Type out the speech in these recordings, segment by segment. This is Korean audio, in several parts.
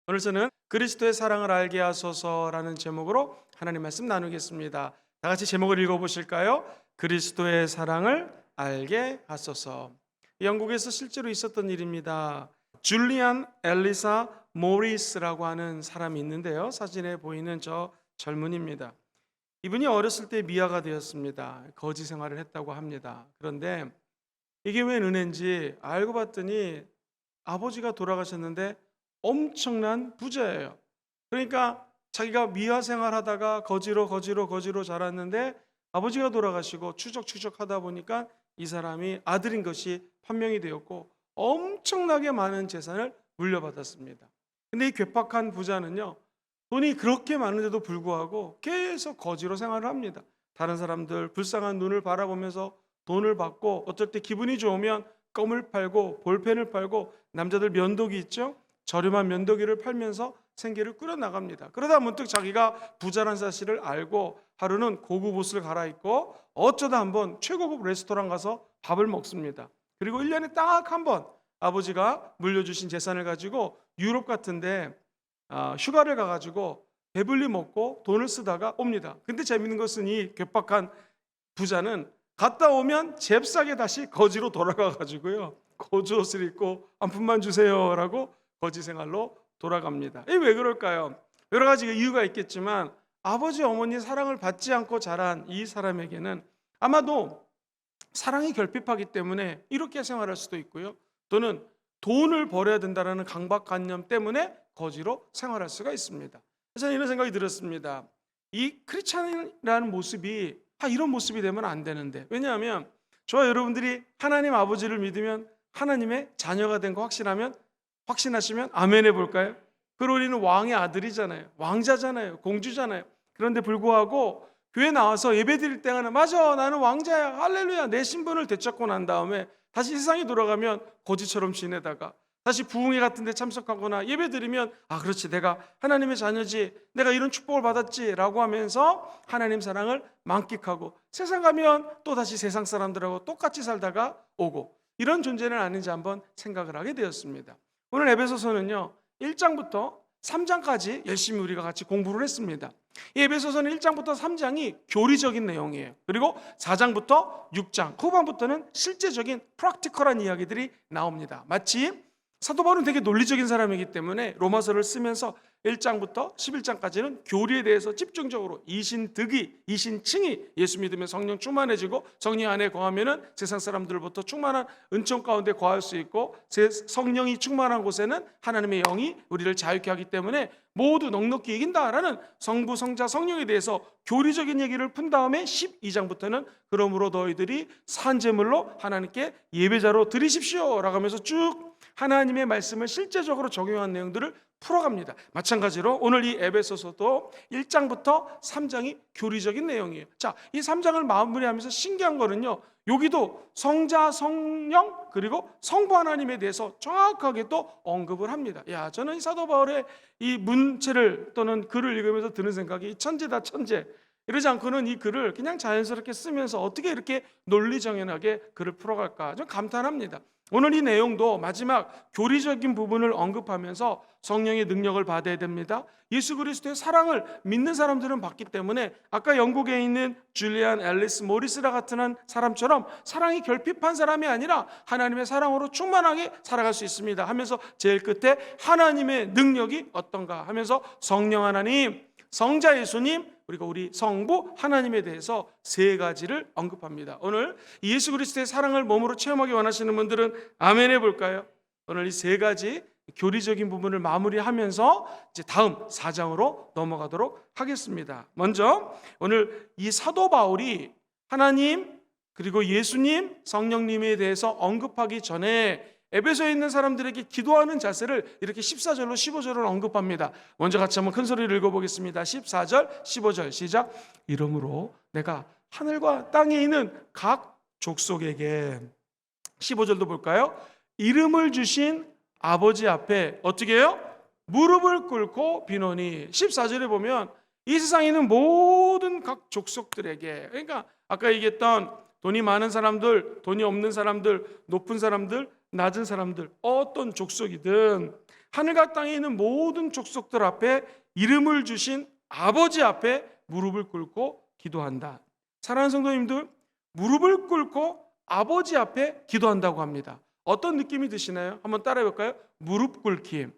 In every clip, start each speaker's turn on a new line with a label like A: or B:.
A: 오늘 저는 그리스도의 사랑을 알게 하소서라는 제목으로 하나님 말씀 나누겠습니다. 다 같이 제목을 읽어보실까요? 그리스도의 사랑을 알게 하소서. 영국에서 실제로 있었던 일입니다. 줄리안 엘리사 모리스라고 하는 사람이 있는데요, 사진에 보이는 저 젊은이입니다. 이분이 어렸을 때 미아가 되었습니다. 거지 생활을 했다고 합니다. 그런데 이게 왜 은혜인지 알고 봤더니 아버지가 돌아가셨는데 엄청난 부자예요. 그러니까 자기가 미아 생활하다가 거지로 자랐는데 아버지가 돌아가시고 추적추적 하다 보니까 이 사람이 아들인 것이 판명이 되었고 엄청나게 많은 재산을 물려받았습니다. 근데 이 괴팍한 부자는요, 돈이 그렇게 많은데도 불구하고 계속 거지로 생활을 합니다. 다른 사람들 불쌍한 눈을 바라보면서 돈을 받고, 어쩔 때 기분이 좋으면 껌을 팔고 볼펜을 팔고, 남자들 면도기 있죠? 저렴한 면도기를 팔면서 생계를 꾸려나갑니다. 그러다 문득 자기가 부자란 사실을 알고 하루는 고급 옷을 갈아입고 어쩌다 한번 최고급 레스토랑 가서 밥을 먹습니다. 그리고 1년에 딱 한 번 아버지가 물려주신 재산을 가지고 유럽 같은데 휴가를 가가지고 배불리 먹고 돈을 쓰다가 옵니다. 근데 재밌는 것은 이 괴팍한 부자는 갔다 오면 잽싸게 다시 거지로 돌아가가지고요, 거지 옷을 입고 한 푼만 주세요라고 거지 생활로 돌아갑니다. 이게 왜 그럴까요? 여러 가지 이유가 있겠지만 아버지 어머니의 사랑을 받지 않고 자란 이 사람에게는 아마도 사랑이 결핍하기 때문에 이렇게 생활할 수도 있고요, 또는 돈을 벌어야 된다는 강박관념 때문에 거지로 생활할 수가 있습니다. 그래서 이런 생각이 들었습니다. 이 크리스찬이라는 모습이 이런 모습이 되면 안 되는데, 왜냐하면 저와 여러분들이 하나님 아버지를 믿으면 하나님의 자녀가 된 거 확신하시면 아멘 해볼까요? 그리고 우리는 왕의 아들이잖아요. 왕자잖아요. 공주잖아요. 그런데 불구하고 교회 나와서 예배 드릴 때는 맞아, 나는 왕자야, 할렐루야, 내 신분을 되찾고 난 다음에 다시 세상에 돌아가면 거지처럼 지내다가 다시 부흥회 같은 데 참석하거나 예배 드리면 그렇지, 내가 하나님의 자녀지, 내가 이런 축복을 받았지 라고 하면서 하나님 사랑을 만끽하고 세상 가면 또 다시 세상 사람들하고 똑같이 살다가 오고, 이런 존재는 아닌지 한번 생각을 하게 되었습니다. 오늘 에베소서는요, 1장부터 3장까지 열심히 우리가 같이 공부를 했습니다. 이 에베소서는 1장부터 3장이 교리적인 내용이에요. 그리고 4장부터 6장 후반부터는 실제적인 프랙티컬한 이야기들이 나옵니다. 마치 사도 바울은 되게 논리적인 사람이기 때문에 로마서를 쓰면서 1장부터 11장까지는 교리에 대해서 집중적으로 이신득이, 이신칭이 예수 믿으면 성령 충만해지고 성령 안에 거하면은 세상 사람들부터 충만한 은총 가운데 거할 수 있고, 성령이 충만한 곳에는 하나님의 영이 우리를 자유케 하기 때문에 모두 넉넉히 이긴다라는 성부, 성자, 성령에 대해서 교리적인 얘기를 푼 다음에 12장부터는 그러므로 너희들이 산 제물로 하나님께 예배자로 드리십시오 라고 하면서 쭉 하나님의 말씀을 실제적으로 적용한 내용들을 풀어갑니다. 마찬가지로 오늘 이 에베소서도 1장부터 3장이 교리적인 내용이에요. 자, 이 3장을 마무리하면서 신기한 거는요, 여기도 성자, 성령, 그리고 성부 하나님에 대해서 정확하게 또 언급을 합니다. 저는 이 사도 바울의 이 문체를 또는 글을 읽으면서 드는 생각이 천재다, 천재. 이러지 않고는 이 글을 그냥 자연스럽게 쓰면서 어떻게 이렇게 논리정연하게 글을 풀어갈까 좀 감탄합니다. 오늘 이 내용도 마지막 교리적인 부분을 언급하면서 성령의 능력을 받아야 됩니다. 예수 그리스도의 사랑을 믿는 사람들은 받기 때문에 아까 영국에 있는 줄리안 앨리스 모리스라 같은 사람처럼 사랑이 결핍한 사람이 아니라 하나님의 사랑으로 충만하게 살아갈 수 있습니다 하면서 제일 끝에 하나님의 능력이 어떤가 하면서 성령 하나님, 성자 예수님, 그리고 우리 성부 하나님에 대해서 세 가지를 언급합니다. 오늘 예수 그리스도의 사랑을 몸으로 체험하기 원하시는 분들은 아멘 해볼까요? 오늘 이 세 가지 교리적인 부분을 마무리하면서 이제 다음 4장으로 넘어가도록 하겠습니다. 먼저 오늘 이 사도 바울이 하나님 그리고 예수님, 성령님에 대해서 언급하기 전에 에베소에 있는 사람들에게 기도하는 자세를 이렇게 14절로 15절을 언급합니다. 먼저 같이 한번 큰 소리를 읽어보겠습니다. 14절, 15절 시작. 이러므로 내가 하늘과 땅에 있는 각 족속에게, 15절도 볼까요? 이름을 주신 아버지 앞에 어떻게 해요? 무릎을 꿇고 비노니. 14절에 보면 이 세상에 있는 모든 각 족속들에게, 그러니까 아까 얘기했던 돈이 많은 사람들, 돈이 없는 사람들, 높은 사람들, 낮은 사람들, 어떤 족속이든 하늘과 땅에 있는 모든 족속들 앞에 이름을 주신 아버지 앞에 무릎을 꿇고 기도한다. 사랑하는 성도님들, 무릎을 꿇고 아버지 앞에 기도한다고 합니다. 어떤 느낌이 드시나요? 한번 따라해 볼까요? 무릎 꿇기.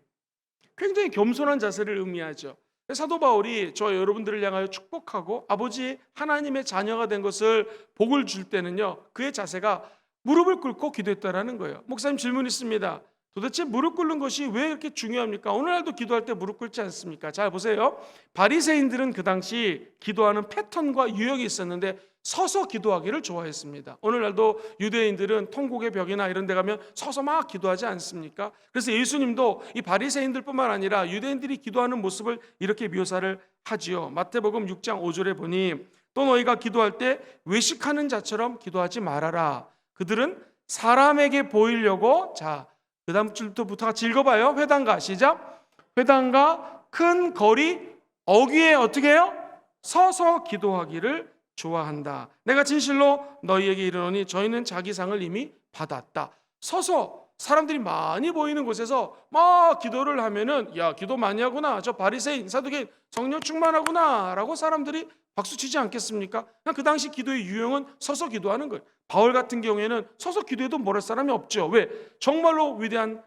A: 굉장히 겸손한 자세를 의미하죠. 사도 바울이 저 여러분들을 향하여 축복하고 아버지 하나님의 자녀가 된 것을 복을 줄 때는요, 그의 자세가 무릎을 꿇고 기도했다라는 거예요. 목사님, 질문 있습니다. 도대체 무릎 꿇는 것이 왜 이렇게 중요합니까? 오늘날도 기도할 때 무릎 꿇지 않습니까? 잘 보세요. 바리새인들은 그 당시 기도하는 패턴과 유형이 있었는데 서서 기도하기를 좋아했습니다. 오늘날도 유대인들은 통곡의 벽이나 이런 데 가면 서서 막 기도하지 않습니까? 그래서 예수님도 이 바리새인들뿐만 아니라 유대인들이 기도하는 모습을 이렇게 묘사를 하지요. 마태복음 6장 5절에 보니 또 너희가 기도할 때 외식하는 자처럼 기도하지 말아라. 그들은 사람에게 보이려고, 자, 그 다음 줄부터 같이 읽어봐요. 회당가, 시작. 회당가 큰 거리 어귀에 어떻게 해요? 서서 기도하기를 좋아한다. 내가 진실로 너희에게 이르노니 저희는 자기 상을 이미 받았다. 서서 사람들이 많이 보이는 곳에서 막 기도를 하면은, 야, 기도 많이 하구나, 저 바리새인 사두개인 성령 충만하구나 라고 사람들이 박수치지 않겠습니까? 그냥 그 당시 기도의 유형은 서서 기도하는 거예요. 바울 같은 경우에는 서서 기도해도 뭐랄 사람이 없죠. 왜? 정말로 위대한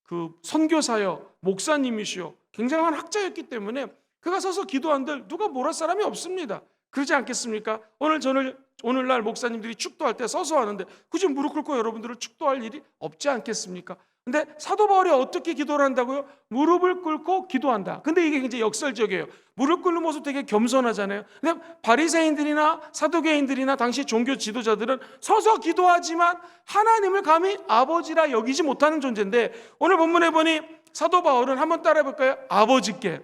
A: 그 선교사여 목사님이시오 굉장한 학자였기 때문에 그가 서서 기도한들 누가 뭐랄 사람이 없습니다. 그러지 않겠습니까? 오늘날 목사님들이 축도할 때 서서 하는데 굳이 무릎 꿇고 여러분들을 축도할 일이 없지 않겠습니까? 근데 사도 바울이 어떻게 기도를 한다고요? 무릎을 꿇고 기도한다. 근데 이게 굉장히 역설적이에요. 무릎 꿇는 모습 되게 겸손하잖아요. 근데 바리새인들이나 사두개인들이나 당시 종교 지도자들은 서서 기도하지만 하나님을 감히 아버지라 여기지 못하는 존재인데, 오늘 본문에 보니 사도 바울은 한번 따라해 볼까요? 아버지께,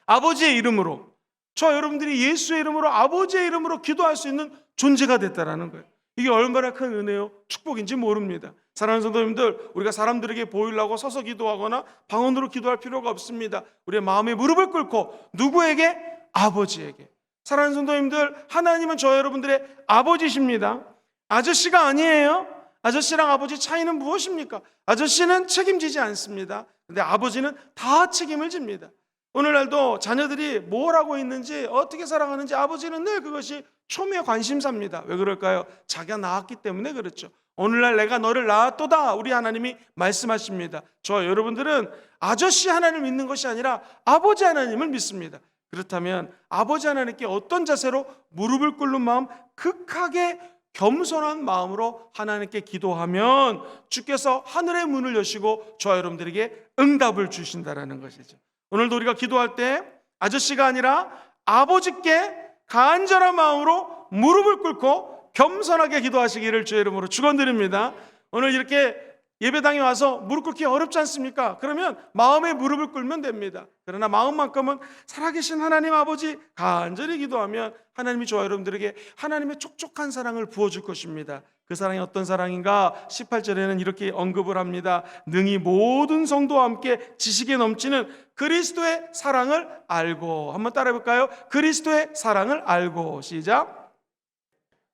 A: 아버지의 이름으로, 저 여러분들이 예수의 이름으로, 아버지의 이름으로 기도할 수 있는 존재가 됐다라는 거예요. 이게 얼마나 큰 은혜요, 축복인지 모릅니다. 사랑하는 성도님들, 우리가 사람들에게 보이려고 서서 기도하거나 방언으로 기도할 필요가 없습니다. 우리의 마음에 무릎을 꿇고 누구에게? 아버지에게. 사랑하는 성도님들, 하나님은 저 여러분들의 아버지십니다. 아저씨가 아니에요. 아저씨랑 아버지 차이는 무엇입니까? 아저씨는 책임지지 않습니다. 근데 아버지는 다 책임을 집니다. 오늘날도 자녀들이 뭘 하고 있는지, 어떻게 살아가는지 아버지는 늘 그것이 초미의 관심사입니다. 왜 그럴까요? 자기가 낳았기 때문에 그렇죠. 오늘날 내가 너를 낳았도다, 우리 하나님이 말씀하십니다. 저 여러분들은 아저씨 하나님을 믿는 것이 아니라 아버지 하나님을 믿습니다. 그렇다면 아버지 하나님께 어떤 자세로 무릎을 꿇는 마음, 극하게 겸손한 마음으로 하나님께 기도하면 주께서 하늘의 문을 여시고 저 여러분들에게 응답을 주신다라는 것이죠. 오늘도 우리가 기도할 때 아저씨가 아니라 아버지께 간절한 마음으로 무릎을 꿇고 겸손하게 기도하시기를 주의 이름으로 축원드립니다. 오늘 이렇게 예배당에 와서 무릎 꿇기 어렵지 않습니까? 그러면 마음에 무릎을 꿇으면 됩니다. 그러나 마음만큼은 살아계신 하나님 아버지 간절히 기도하면 하나님이 저와 여러분들에게 하나님의 촉촉한 사랑을 부어줄 것입니다. 그 사랑이 어떤 사랑인가? 18절에는 이렇게 언급을 합니다. 능히 모든 성도와 함께 지식에 넘치는 그리스도의 사랑을 알고. 한번 따라해 볼까요? 그리스도의 사랑을 알고. 시작.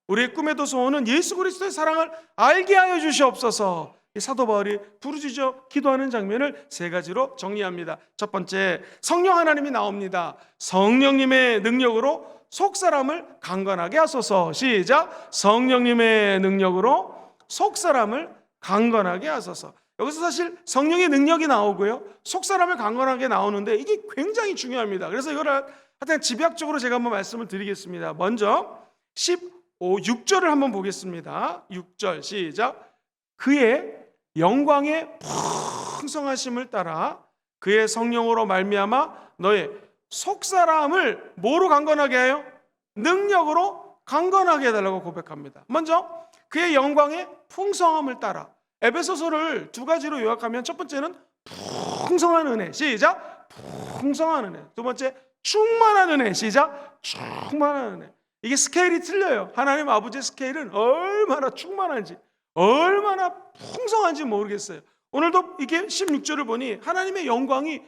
A: 우리의 꿈에도 소원은 예수 그리스도의 사랑을 알게 하여 주시옵소서. 사도 바울이 부르짖어 기도하는 장면을 세 가지로 정리합니다. 첫 번째, 성령 하나님이 나옵니다. 성령님의 능력으로 속사람을 강건하게 하소서. 시작. 성령님의 능력으로 속사람을 강건하게 하소서. 여기서 사실 성령의 능력이 나오고요, 속사람을 강건하게 나오는데 이게 굉장히 중요합니다. 그래서 이거를 하여튼 집약적으로 제가 한번 말씀을 드리겠습니다. 먼저 6절을 한번 보겠습니다. 6절 시작. 그의 영광의 풍성하심을 따라 그의 성령으로 말미암아 너의 속사람을 뭐로 강건하게 해요? 능력으로 강건하게 해달라고 고백합니다. 먼저 그의 영광의 풍성함을 따라. 에베소서를 두 가지로 요약하면 첫 번째는 풍성한 은혜. 시작. 풍성한 은혜. 두 번째 충만한 은혜. 시작. 충만한 은혜. 이게 스케일이 틀려요. 하나님 아버지의 스케일은 얼마나 충만한지, 얼마나 풍성한지 모르겠어요. 오늘도 이게 16절을 보니 하나님의 영광이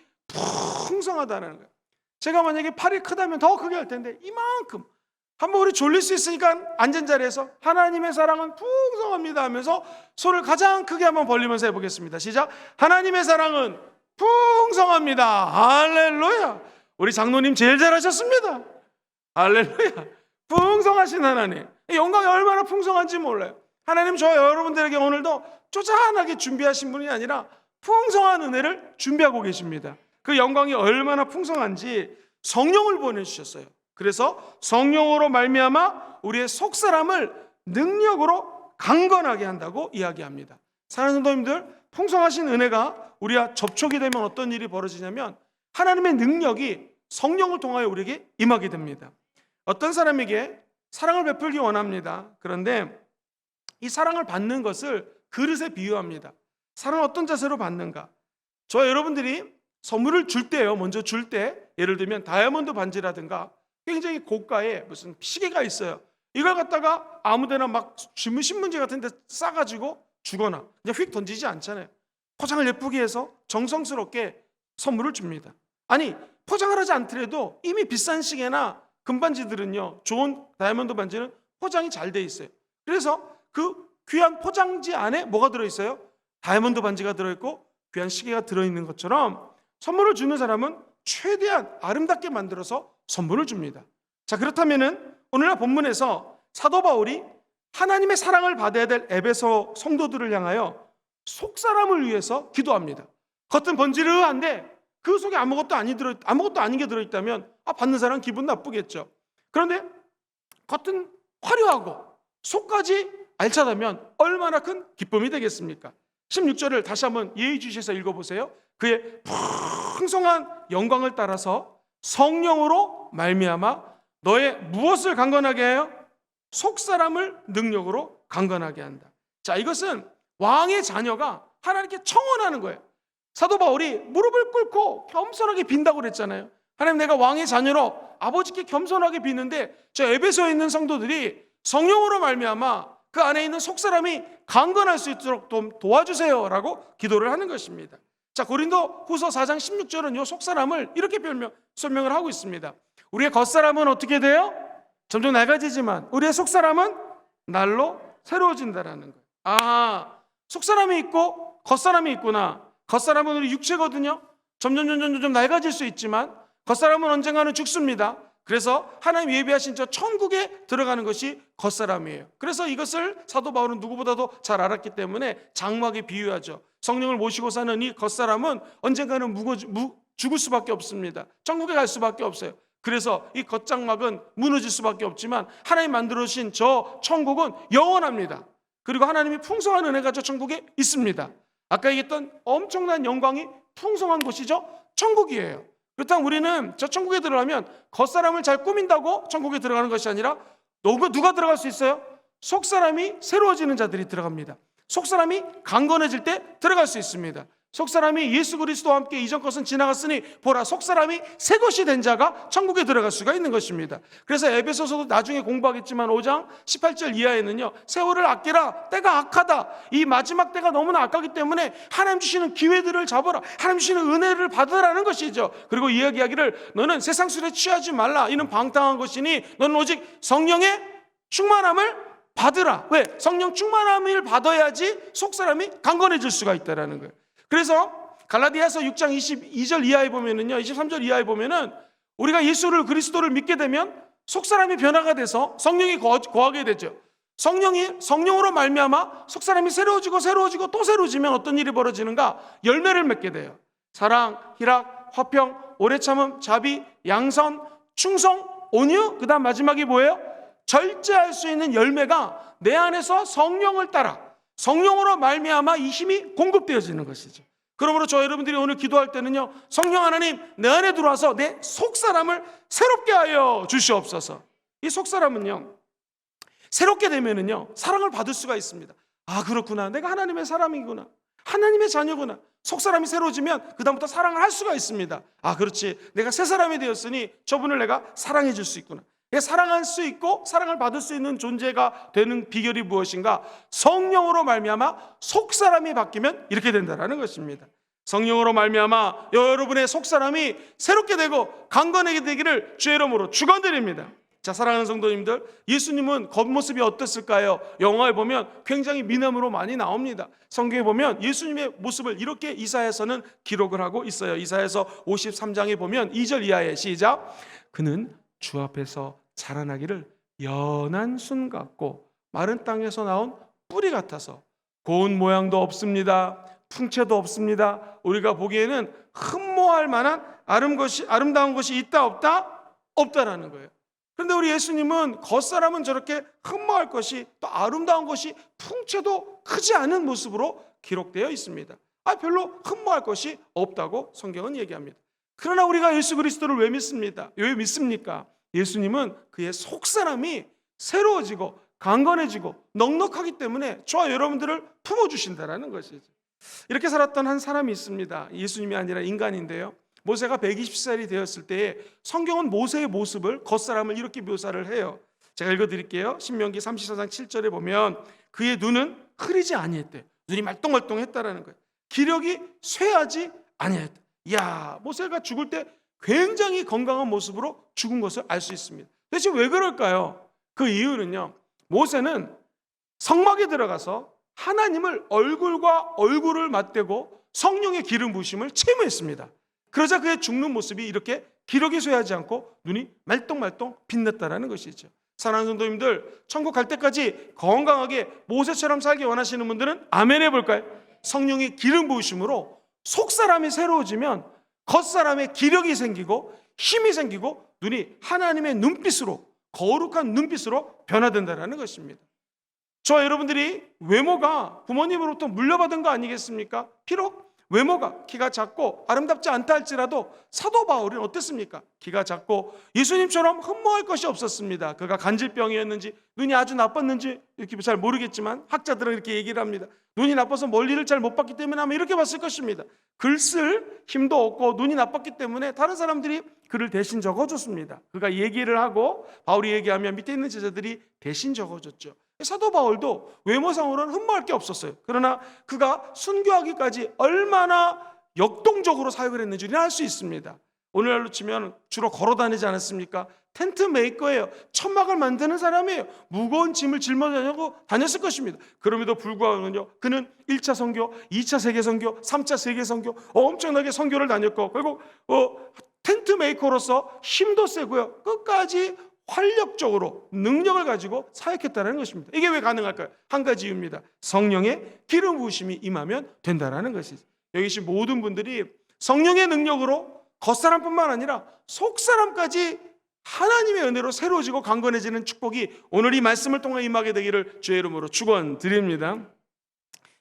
A: 풍성하다는 거예요. 제가 만약에 팔이 크다면 더 크게 할 텐데 이만큼. 한번 우리 졸릴 수 있으니까 앉은 자리에서 하나님의 사랑은 풍성합니다 하면서 손을 가장 크게 한번 벌리면서 해보겠습니다. 시작. 하나님의 사랑은 풍성합니다. 할렐루야. 우리 장로님 제일 잘하셨습니다. 할렐루야. 풍성하신 하나님, 영광이 얼마나 풍성한지 몰라요. 하나님 저 여러분들에게 오늘도 쪼잔하게 준비하신 분이 아니라 풍성한 은혜를 준비하고 계십니다. 그 영광이 얼마나 풍성한지 성령을 보내주셨어요. 그래서 성령으로 말미암아 우리의 속사람을 능력으로 강건하게 한다고 이야기합니다. 사랑하는 성도님들, 풍성하신 은혜가 우리와 접촉이 되면 어떤 일이 벌어지냐면 하나님의 능력이 성령을 통하여 우리에게 임하게 됩니다. 어떤 사람에게 사랑을 베풀기 원합니다. 그런데 이 사랑을 받는 것을 그릇에 비유합니다. 사랑을 어떤 자세로 받는가? 저 여러분들이 선물을 줄 때요, 먼저 줄 때 예를 들면 다이아몬드 반지라든가 굉장히 고가의 무슨 시계가 있어요. 이걸 갖다가 아무데나 막 신문지 같은 데 싸가지고 주거나 그냥 휙 던지지 않잖아요. 포장을 예쁘게 해서 정성스럽게 선물을 줍니다. 아니, 포장을 하지 않더라도 이미 비싼 시계나 금반지들은요, 좋은 다이아몬드 반지는 포장이 잘 돼 있어요. 그래서 그 귀한 포장지 안에 뭐가 들어있어요? 다이아몬드 반지가 들어있고 귀한 시계가 들어있는 것처럼 선물을 주는 사람은 최대한 아름답게 만들어서 선물을 줍니다. 자, 그렇다면은 오늘날 본문에서 사도 바울이 하나님의 사랑을 받아야 될 에베소 성도들을 향하여 속사람을 위해서 기도합니다. 겉은 번지르한데 그 속에 아무것도 아닌 게 들어있다면 받는 사람은 기분 나쁘겠죠. 그런데 겉은 화려하고 속까지 알차다면 얼마나 큰 기쁨이 되겠습니까? 16절을 다시 한번 예의주시해서 읽어보세요. 그의 풍성한 영광을 따라서 성령으로 말미암아 너의 무엇을 강건하게 해요? 속사람을 능력으로 강건하게 한다. 자, 이것은 왕의 자녀가 하나님께 청원하는 거예요. 사도 바울이 무릎을 꿇고 겸손하게 빈다고 그랬잖아요. 하나님, 내가 왕의 자녀로 아버지께 겸손하게 비는데 저 에베소에 있는 성도들이 성령으로 말미암아 그 안에 있는 속사람이 강건할 수 있도록 좀 도와주세요라고 기도를 하는 것입니다. 자, 고린도 후서 4장 16절은 이 속사람을 이렇게 설명을 하고 있습니다. 우리의 겉사람은 어떻게 돼요? 점점 낡아지지만 우리의 속사람은 날로 새로워진다라는 거예요. 속사람이 있고 겉사람이 있구나. 겉사람은 우리 육체거든요. 점점 낡아질 수 있지만 겉사람은 언젠가는 죽습니다. 그래서 하나님 예비하신 저 천국에 들어가는 것이 겉사람이에요. 그래서 이것을 사도 바울은 누구보다도 잘 알았기 때문에 장막에 비유하죠. 성령을 모시고 사는 이 겉사람은 언젠가는 죽을 수밖에 없습니다. 천국에 갈 수밖에 없어요. 그래서 이 겉장막은 무너질 수밖에 없지만 하나님 만들어주신 저 천국은 영원합니다. 그리고 하나님이 풍성한 은혜가 저 천국에 있습니다. 아까 얘기했던 엄청난 영광이 풍성한 곳이죠. 천국이에요. 그렇다면 우리는 저 천국에 들어가면 겉사람을 잘 꾸민다고 천국에 들어가는 것이 아니라 누가 들어갈 수 있어요? 속사람이 새로워지는 자들이 들어갑니다. 속사람이 강건해질 때 들어갈 수 있습니다. 속사람이 예수 그리스도와 함께 이전 것은 지나갔으니 보라, 속사람이 새 것이 된 자가 천국에 들어갈 수가 있는 것입니다. 그래서 에베소서도 나중에 공부하겠지만 5장 18절 이하에는요, 세월을 아끼라, 때가 악하다. 이 마지막 때가 너무나 악하기 때문에 하나님 주시는 기회들을 잡아라, 하나님 주시는 은혜를 받으라는 것이죠. 그리고 이야기하기를 너는 세상 술에 취하지 말라, 이는 방탕한 것이니 너는 오직 성령의 충만함을 받으라. 왜? 성령 충만함을 받아야지 속사람이 강건해질 수가 있다는 거예요. 그래서 갈라디아서 6장 22절 이하에 보면은요, 23절 이하에 보면은 우리가 예수를 그리스도를 믿게 되면 속사람이 변화가 돼서 성령이 거하게 되죠. 성령으로 말미암아 속사람이 새로워지고 또 새로워지면 어떤 일이 벌어지는가? 열매를 맺게 돼요. 사랑, 희락, 화평, 오래 참음, 자비, 양선, 충성, 온유, 그다음 마지막이 뭐예요? 절제할 수 있는 열매가 내 안에서 성령을 따라 성령으로 말미암아 이 힘이 공급되어지는 것이죠. 그러므로 저 여러분들이 오늘 기도할 때는요, 성령 하나님 내 안에 들어와서 내 속사람을 새롭게 하여 주시옵소서. 이 속사람은요, 새롭게 되면은요 사랑을 받을 수가 있습니다. 그렇구나, 내가 하나님의 사람이구나, 하나님의 자녀구나. 속사람이 새로워지면 그 다음부터 사랑을 할 수가 있습니다. 그렇지, 내가 새 사람이 되었으니 저분을 내가 사랑해 줄 수 있구나. 사랑할 수 있고 사랑을 받을 수 있는 존재가 되는 비결이 무엇인가? 성령으로 말미암아 속사람이 바뀌면 이렇게 된다는 것입니다. 성령으로 말미암아 여러분의 속사람이 새롭게 되고 강건하게 되기를 주의 이름으로 축원드립니다. 자, 사랑하는 성도님들, 예수님은 겉모습이 어땠을까요? 영화에 보면 굉장히 미남으로 많이 나옵니다. 성경에 보면 예수님의 모습을 이렇게 이사야서는 기록을 하고 있어요. 이사야서 53장에 보면 2절 이하에 시작. 그는 주 앞에서 자라나기를 연한 순 같고 마른 땅에서 나온 뿌리 같아서 고운 모양도 없습니다. 풍채도 없습니다. 우리가 보기에는 흠모할 만한 아름다운 것이 있다 없다? 없다라는 거예요. 그런데 우리 예수님은 겉사람은 저렇게 흠모할 것이 또 아름다운 것이 풍채도 크지 않은 모습으로 기록되어 있습니다. 별로 흠모할 것이 없다고 성경은 얘기합니다. 그러나 우리가 예수 그리스도를 왜 믿습니다? 왜 믿습니까? 예수님은 그의 속사람이 새로워지고 강건해지고 넉넉하기 때문에 저와 여러분들을 품어주신다는 것이죠. 이렇게 살았던 한 사람이 있습니다. 예수님이 아니라 인간인데요. 모세가 120살이 되었을 때에 성경은 모세의 모습을 겉사람을 이렇게 묘사를 해요. 제가 읽어드릴게요. 신명기 34장 7절에 보면 그의 눈은 흐리지 아니했대. 눈이 말똥말똥했다라는 거예요. 기력이 쇠하지 아니했다. 이야, 모세가 죽을 때 굉장히 건강한 모습으로 죽은 것을 알 수 있습니다. 대체 왜 그럴까요? 그 이유는요, 모세는 성막에 들어가서 하나님을 얼굴과 얼굴을 맞대고 성령의 기름 부으심을 체험했습니다. 그러자 그의 죽는 모습이 이렇게 기력이 쇠하지 않고 눈이 말똥말똥 빛났다라는 것이죠. 사랑하는 성도님들, 천국 갈 때까지 건강하게 모세처럼 살기 원하시는 분들은 아멘 해볼까요? 성령의 기름 부으심으로 속사람이 새로워지면 겉사람의 기력이 생기고 힘이 생기고 눈이 하나님의 눈빛으로, 거룩한 눈빛으로 변화된다는 것입니다. 저와 여러분들이 외모가 부모님으로부터 물려받은 거 아니겠습니까? 비록 외모가 키가 작고 아름답지 않다 할지라도 사도 바울은 어땠습니까? 키가 작고 예수님처럼 흠모할 것이 없었습니다. 그가 간질병이었는지 눈이 아주 나빴는지 이렇게 잘 모르겠지만 학자들은 이렇게 얘기를 합니다. 눈이 나빠서 멀리를 잘 못 봤기 때문에 아마 이렇게 봤을 것입니다. 글 쓸 힘도 없고 눈이 나빴기 때문에 다른 사람들이 글을 대신 적어줬습니다. 그가 얘기를 하고 바울이 얘기하면 밑에 있는 제자들이 대신 적어줬죠. 사도 바울도 외모상으로는 흠모할 게 없었어요. 그러나 그가 순교하기까지 얼마나 역동적으로 사역을 했는지는 알 수 있습니다. 오늘날로 치면 주로 걸어 다니지 않았습니까? 텐트 메이커예요. 천막을 만드는 사람이에요. 무거운 짐을 짊어지고 다녔을 것입니다. 그럼에도 불구하고 그는 1차 선교, 2차 세계 선교, 3차 세계 선교 엄청나게 선교를 다녔고 결국 텐트 메이커로서 힘도 세고요. 끝까지 활력적으로 능력을 가지고 사역했다는 것입니다. 이게 왜 가능할까요? 한 가지 이유입니다. 성령의 기름 부으심이 임하면 된다는 것이죠. 여기 계신 모든 분들이 성령의 능력으로 겉사람뿐만 아니라 속사람까지 하나님의 은혜로 새로워지고 강건해지는 축복이 오늘 이 말씀을 통해 임하게 되기를 주의 이름으로 축원드립니다.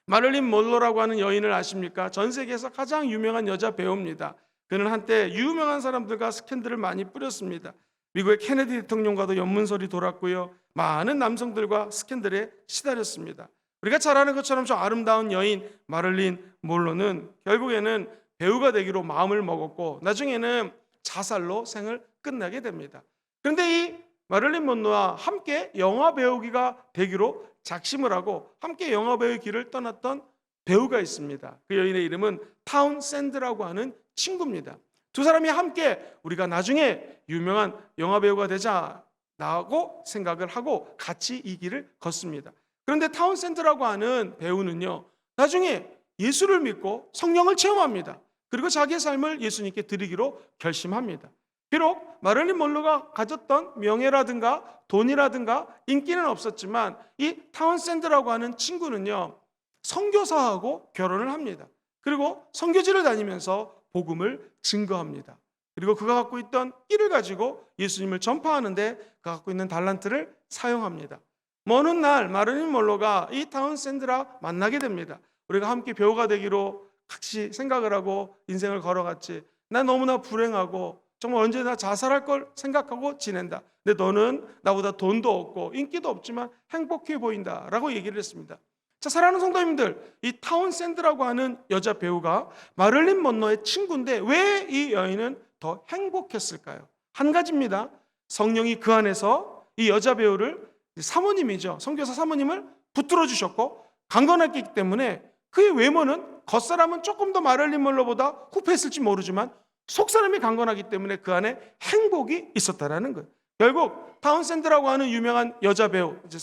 A: 마릴린 먼로라고 하는 여인을 아십니까? 전 세계에서 가장 유명한 여자 배우입니다. 그는 한때 유명한 사람들과 스캔들을 많이 뿌렸습니다. 미국의 케네디 대통령과도 연문설이 돌았고요. 많은 남성들과 스캔들에 시달렸습니다. 우리가 잘 아는 것처럼 저 아름다운 여인 마릴린 먼로는 결국에는 배우가 되기로 마음을 먹었고 나중에는 자살로 생을 끝나게 됩니다. 그런데 이 마릴린 먼로와 함께 영화 배우기가 되기로 작심을 하고 함께 영화 배우의 길을 떠났던 배우가 있습니다. 그 여인의 이름은 타운샌드라고 하는 친구입니다. 두 사람이 함께 우리가 나중에 유명한 영화배우가 되자라고 생각을 하고 같이 이 길을 걷습니다. 그런데 타운샌드라고 하는 배우는요, 나중에 예수를 믿고 성령을 체험합니다. 그리고 자기의 삶을 예수님께 드리기로 결심합니다. 비록 마릴린 먼로가 가졌던 명예라든가 돈이라든가 인기는 없었지만 이 타운샌드라고 하는 친구는요, 선교사하고 결혼을 합니다. 그리고 선교지를 다니면서 복음을 증거합니다. 그리고 그가 갖고 있던 끼를 가지고 예수님을 전파하는데 그가 갖고 있는 달란트를 사용합니다. 먼 훗날 마릴린 먼로가 이 타운샌드라 만나게 됩니다. 우리가 함께 배우가 되기로 같이 생각을 하고 인생을 걸어갔지. 난 너무나 불행하고 정말 언제나 자살할 걸 생각하고 지낸다. 근데 너는 나보다 돈도 없고 인기도 없지만 행복해 보인다라고 얘기를 했습니다. 자, 사랑하는 성도님들, 이 타운샌드라고 하는 여자 배우가 마릴린 먼로의 친구인데 왜 이 여인은 더 행복했을까요? 한 가지입니다. 성령이 그 안에서 이 여자 배우를 사모님이죠. 선교사 사모님을 붙들어 주셨고 강건했기 때문에 그의 외모는 겉사람은 조금 더 마릴린 먼로보다 후패했을지 모르지만 속사람이 강건하기 때문에 그 안에 행복이 있었다라는 거예요. 결국 타운샌드라고 하는 유명한 여자 배우, 이제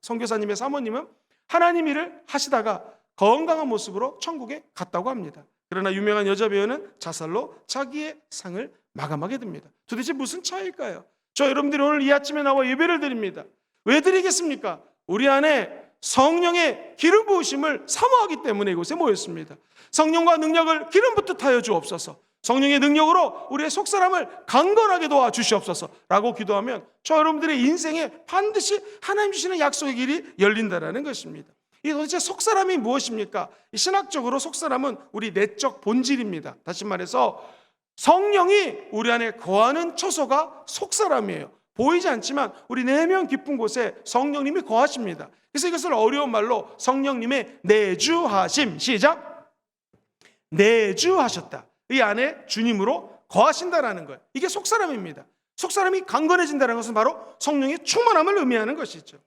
A: 선교사님의 사모님은 하나님 일을 하시다가 건강한 모습으로 천국에 갔다고 합니다. 그러나 유명한 여자 배우는 자살로 자기의 상을 마감하게 됩니다. 도대체 무슨 차이일까요? 저 여러분들이 오늘 이 아침에 나와 예배를 드립니다. 왜 드리겠습니까? 우리 안에 성령의 기름 부으심을 사모하기 때문에 이곳에 모였습니다. 성령과 능력을 기름 붓듯 하여 주옵소서. 성령의 능력으로 우리의 속사람을 강건하게 도와주시옵소서 라고 기도하면 저 여러분들의 인생에 반드시 하나님 주시는 약속의 길이 열린다는 것입니다. 이 도대체 속사람이 무엇입니까? 신학적으로 속사람은 우리 내적 본질입니다. 다시 말해서 성령이 우리 안에 거하는 처소가 속사람이에요. 보이지 않지만 우리 내면 깊은 곳에 성령님이 거하십니다. 그래서 이것을 어려운 말로 성령님의 내주하심, 시작! 내주하셨다. 이 안에 주님으로 거하신다라는 거예요. 이게 속사람입니다. 속사람이 강건해진다는 것은 바로 성령의 충만함을 의미하는 것이죠.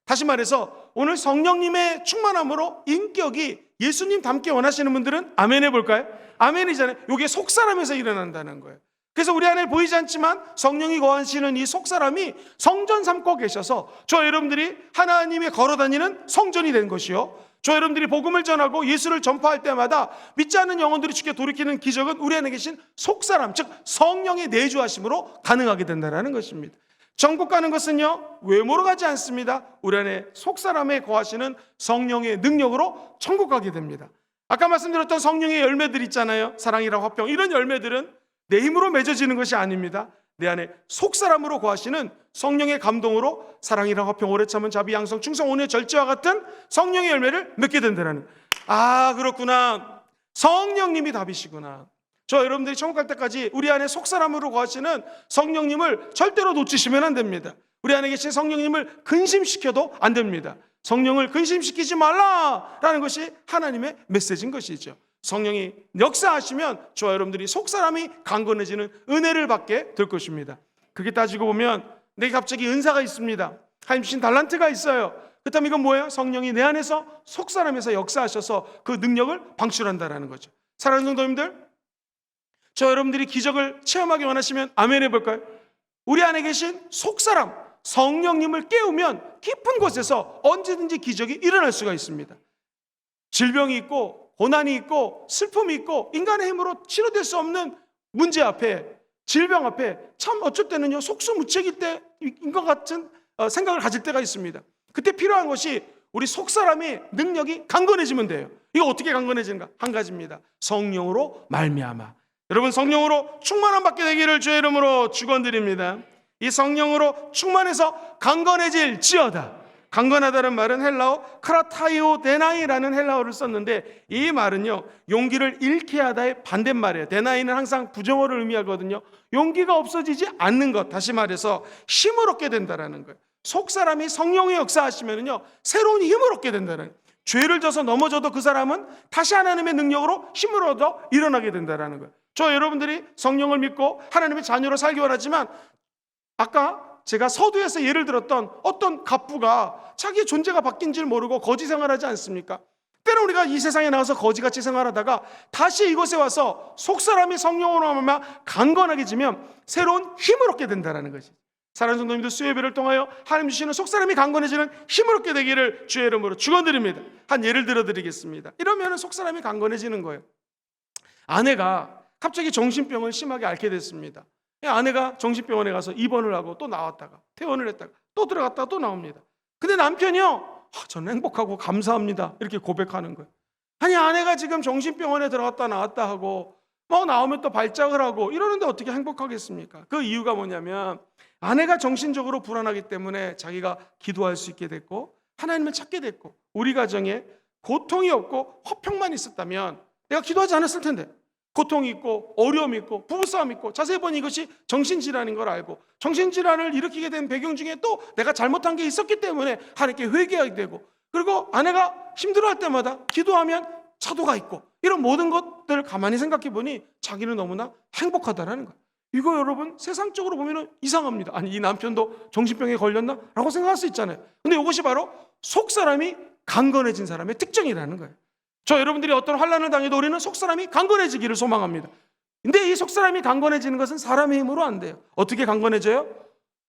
A: 다시 말해서 오늘 성령님의 충만함으로 인격이 예수님 닮게 원하시는 분들은 아멘 해볼까요? 아멘이잖아요. 이게 속사람에서 일어난다는 거예요. 그래서 우리 안에 보이지 않지만 성령이 거하시는 이 속사람이 성전 삼고 계셔서 저 여러분들이 하나님의 걸어다니는 성전이 된 것이요, 저 여러분들이 복음을 전하고 예수를 전파할 때마다 믿지 않는 영혼들이 주께 돌이키는 기적은 우리 안에 계신 속사람, 즉 성령의 내주하심으로 가능하게 된다는 것입니다. 천국 가는 것은요, 외모로 가지 않습니다. 우리 안에 속사람에 거하시는 성령의 능력으로 천국 가게 됩니다. 아까 말씀드렸던 성령의 열매들 있잖아요. 사랑이랑 화평, 이런 열매들은 내 힘으로 맺어지는 것이 아닙니다. 내 안에 속사람으로 거하시는 성령의 감동으로 사랑이랑 화평, 오래 참은 자비, 양성, 충성, 온유의 절제와 같은 성령의 열매를 맺게 된다는. 아, 그렇구나. 성령님이 답이시구나. 저 여러분들이 천국 갈 때까지 우리 안에 속사람으로 거하시는 성령님을 절대로 놓치시면 안 됩니다. 우리 안에 계신 성령님을 근심시켜도 안 됩니다. 성령을 근심시키지 말라라는 것이 하나님의 메시지인 것이죠. 성령이 역사하시면 저와 여러분들이 속사람이 강건해지는 은혜를 받게 될 것입니다. 그렇게 따지고 보면 내게 갑자기 은사가 있습니다. 하나님 주신 달란트가 있어요. 그렇다면 이건 뭐예요? 성령이 내 안에서 속사람에서 역사하셔서 그 능력을 방출한다는 거죠. 사랑하는 성도님들, 저 여러분들이 기적을 체험하기 원하시면 아멘 해볼까요? 우리 안에 계신 속사람 성령님을 깨우면 깊은 곳에서 언제든지 기적이 일어날 수가 있습니다. 질병이 있고 고난이 있고 슬픔이 있고 인간의 힘으로 치료될 수 없는 문제 앞에, 질병 앞에 참 어쩔 때는요 속수무책일 때인 것 같은 생각을 가질 때가 있습니다. 그때 필요한 것이 우리 속사람의 능력이 강건해지면 돼요. 이거 어떻게 강건해지는가? 한 가지입니다. 성령으로 말미암아. 여러분, 성령으로 충만함 받게 되기를 주의 이름으로 축원드립니다. 이 성령으로 충만해서 강건해질지어다. 강건하다는 말은 헬라어 크라타이오 데나이라는 헬라어를 썼는데, 이 말은요 용기를 잃게 하다의 반대말이에요. 데나이는 항상 부정어를 의미하거든요. 용기가 없어지지 않는 것, 다시 말해서 힘을 얻게 된다는 거예요. 속사람이 성령의 역사하시면요 새로운 힘을 얻게 된다는 거예요. 죄를 져서 넘어져도 그 사람은 다시 하나님의 능력으로 힘을 얻어 일어나게 된다는 거예요. 저 여러분들이 성령을 믿고 하나님의 자녀로 살기 원하지만, 아까 제가 서두에서 예를 들었던 어떤 갑부가 자기의 존재가 바뀐 줄 모르고 거지 생활하지 않습니까? 때로 우리가 이 세상에 나와서 거지같이 생활하다가 다시 이곳에 와서 속사람이 성령으로 하면 강건하게 지면 새로운 힘을 얻게 된다는 것이. 사랑하는 성도님들, 수요예배를 통하여 하나님 주시는 속사람이 강건해지는 힘을 얻게 되기를 주의 이름으로 축원드립니다. 한 예를 들어드리겠습니다. 이러면 속사람이 강건해지는 거예요. 아내가 갑자기 정신병을 심하게 앓게 됐습니다. 아내가 정신병원에 가서 입원을 하고 또 나왔다가 퇴원을 했다가 또 들어갔다가 또 나옵니다. 근데 남편이요, 저는 행복하고 감사합니다 이렇게 고백하는 거예요. 아니, 아내가 지금 정신병원에 들어갔다 나왔다 하고 나오면 또 발작을 하고 이러는데 어떻게 행복하겠습니까? 그 이유가 뭐냐면 아내가 정신적으로 불안하기 때문에 자기가 기도할 수 있게 됐고 하나님을 찾게 됐고, 우리 가정에 고통이 없고 화평만 있었다면 내가 기도하지 않았을 텐데, 고통이 있고 어려움이 있고 부부싸움이 있고, 자세히 보니 이것이 정신질환인 걸 알고 정신질환을 일으키게 된 배경 중에 또 내가 잘못한 게 있었기 때문에 하나님께 회개하게 되고, 그리고 아내가 힘들어할 때마다 기도하면 차도가 있고, 이런 모든 것들을 가만히 생각해 보니 자기는 너무나 행복하다라는 거예요. 이거 여러분 세상적으로 보면 이상합니다. 아니, 이 남편도 정신병에 걸렸나? 라고 생각할 수 있잖아요. 근데 이것이 바로 속사람이 강건해진 사람의 특징이라는 거예요. 저 여러분들이 어떤 환난을 당해도 우리는 속사람이 강건해지기를 소망합니다. 근데 이 속사람이 강건해지는 것은 사람의 힘으로 안 돼요. 어떻게 강건해져요?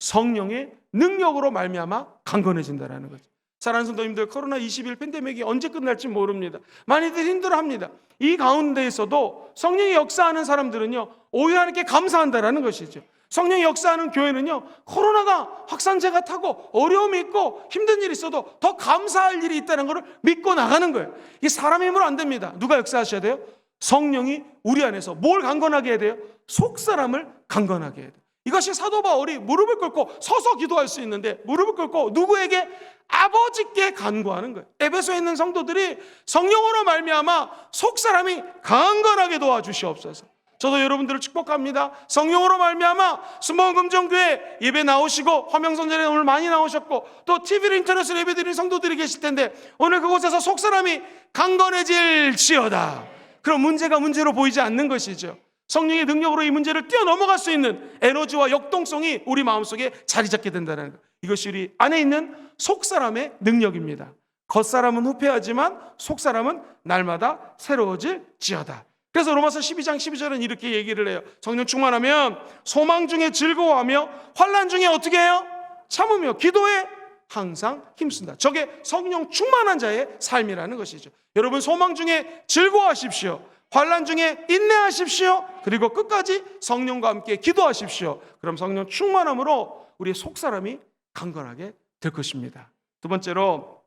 A: 성령의 능력으로 말미암아 강건해진다라는 거죠. 사랑하는 성도님들, 코로나 21 팬데믹이 언제 끝날지 모릅니다. 많이들 힘들어합니다. 이 가운데에서도 성령이 역사하는 사람들은요, 오히려 하나님께 감사한다라는 것이죠. 성령이 역사하는 교회는요, 코로나가 확산세가 타고 어려움이 있고 힘든 일이 있어도 더 감사할 일이 있다는 것을 믿고 나가는 거예요. 이게 사람의 힘으로 안 됩니다. 누가 역사하셔야 돼요? 성령이 우리 안에서 뭘 강건하게 해야 돼요? 속사람을 강건하게 해야 돼요. 이것이 사도 바울이 무릎을 꿇고 서서 기도할 수 있는데, 무릎을 꿇고 누구에게? 아버지께 간구하는 거예요. 에베소에 있는 성도들이 성령으로 말미암아 속사람이 강건하게 도와주시옵소서. 저도 여러분들을 축복합니다. 성령으로 말미암아 순복음금정교회 예배 나오시고 화명선전에 오늘 많이 나오셨고, 또 TV로 인터넷으로 예배드리는 성도들이 계실 텐데, 오늘 그곳에서 속사람이 강건해질지어다. 그럼 문제가 문제로 보이지 않는 것이죠. 성령의 능력으로 이 문제를 뛰어넘어갈 수 있는 에너지와 역동성이 우리 마음속에 자리 잡게 된다는 것. 이것이 우리 안에 있는 속사람의 능력입니다. 겉사람은 후패하지만 속사람은 날마다 새로워질지어다. 그래서 로마서 12장 12절은 이렇게 얘기를 해요. 성령 충만하면 소망 중에 즐거워하며 환난 중에 어떻게 해요? 참으며 기도에 항상 힘쓴다. 저게 성령 충만한 자의 삶이라는 것이죠. 여러분, 소망 중에 즐거워하십시오. 환난 중에 인내하십시오. 그리고 끝까지 성령과 함께 기도하십시오. 그럼 성령 충만함으로 우리의 속사람이 강건하게 될 것입니다. 두 번째로,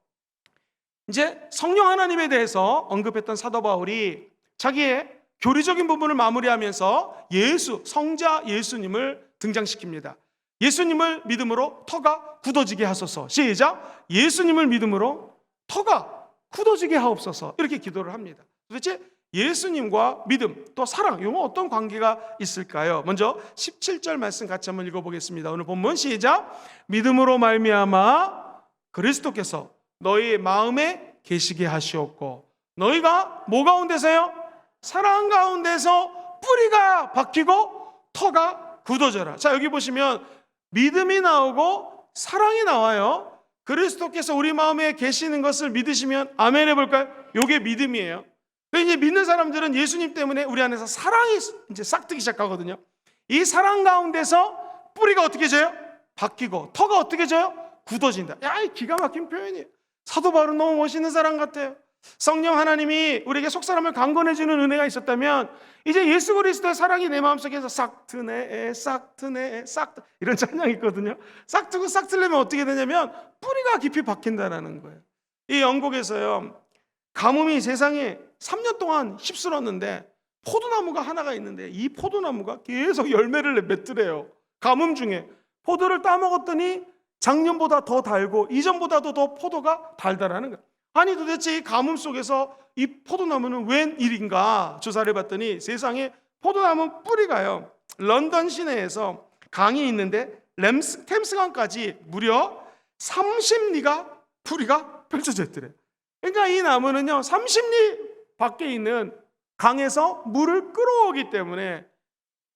A: 이제 성령 하나님에 대해서 언급했던 사도 바울이 자기의 교리적인 부분을 마무리하면서 성자 예수님을 등장시킵니다. 예수님을 믿음으로 터가 굳어지게 하소서. 시작. 예수님을 믿음으로 터가 굳어지게 하옵소서. 이렇게 기도를 합니다. 도대체 예수님과 믿음, 또 사랑, 이건 어떤 관계가 있을까요? 먼저 17절 말씀 같이 한번 읽어보겠습니다. 오늘 본문 시작. 믿음으로 말미암아 그리스도께서 너희 마음에 계시게 하시옵고, 너희가 뭐 가운데서요? 사랑 가운데서 뿌리가 박히고 터가 굳어져라. 자, 여기 보시면 믿음이 나오고 사랑이 나와요. 그리스도께서 우리 마음에 계시는 것을 믿으시면 아멘 해볼까요? 이게 믿음이에요. 이제 믿는 사람들은 예수님 때문에 우리 안에서 사랑이 이제 싹트기 시작하거든요. 이 사랑 가운데서 뿌리가 어떻게 져요? 박히고 터가 어떻게 져요? 굳어진다. 야, 이 기가 막힌 표현이에요. 사도 바울은 너무 멋있는 사람 같아요. 성령 하나님이 우리에게 속사람을 강건해주는 은혜가 있었다면, 이제 예수 그리스도의 사랑이 내 마음속에서 싹트네 싹트네 싹트, 이런 찬양이 있거든요. 싹트고 싹트려면 어떻게 되냐면 뿌리가 깊이 박힌다라는 거예요. 이 영국에서요, 가뭄이 세상에 3년 동안 휩쓸었는데 포도나무가 하나가 있는데, 이 포도나무가 계속 열매를 맺더래요. 가뭄 중에 포도를 따먹었더니 작년보다 더 달고 이전보다도 더 포도가 달다라는 거예요. 아니, 도대체 이 가뭄 속에서 이 포도나무는 웬 일인가 조사를 해봤더니, 세상에 포도나무 뿌리가요, 런던 시내에서 강이 있는데 템스강까지 무려 30리가 뿌리가 펼쳐져 있더래요. 그러니까 이 나무는요, 30리 밖에 있는 강에서 물을 끌어오기 때문에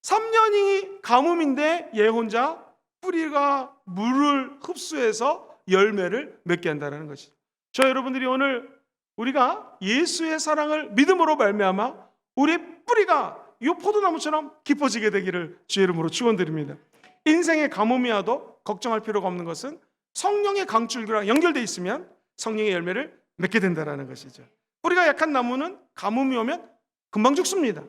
A: 3년이 가뭄인데 얘 혼자 뿌리가 물을 흡수해서 열매를 맺게 한다는 것이죠. 저 여러분들이 오늘 우리가 예수의 사랑을 믿음으로 말미암아 우리의 뿌리가 이 포도나무처럼 깊어지게 되기를 주의 이름으로 축원드립니다. 인생의 가뭄이 와도 걱정할 필요가 없는 것은 성령의 강줄기랑 연결되어 있으면 성령의 열매를 맺게 된다는 것이죠. 뿌리가 약한 나무는 가뭄이 오면 금방 죽습니다.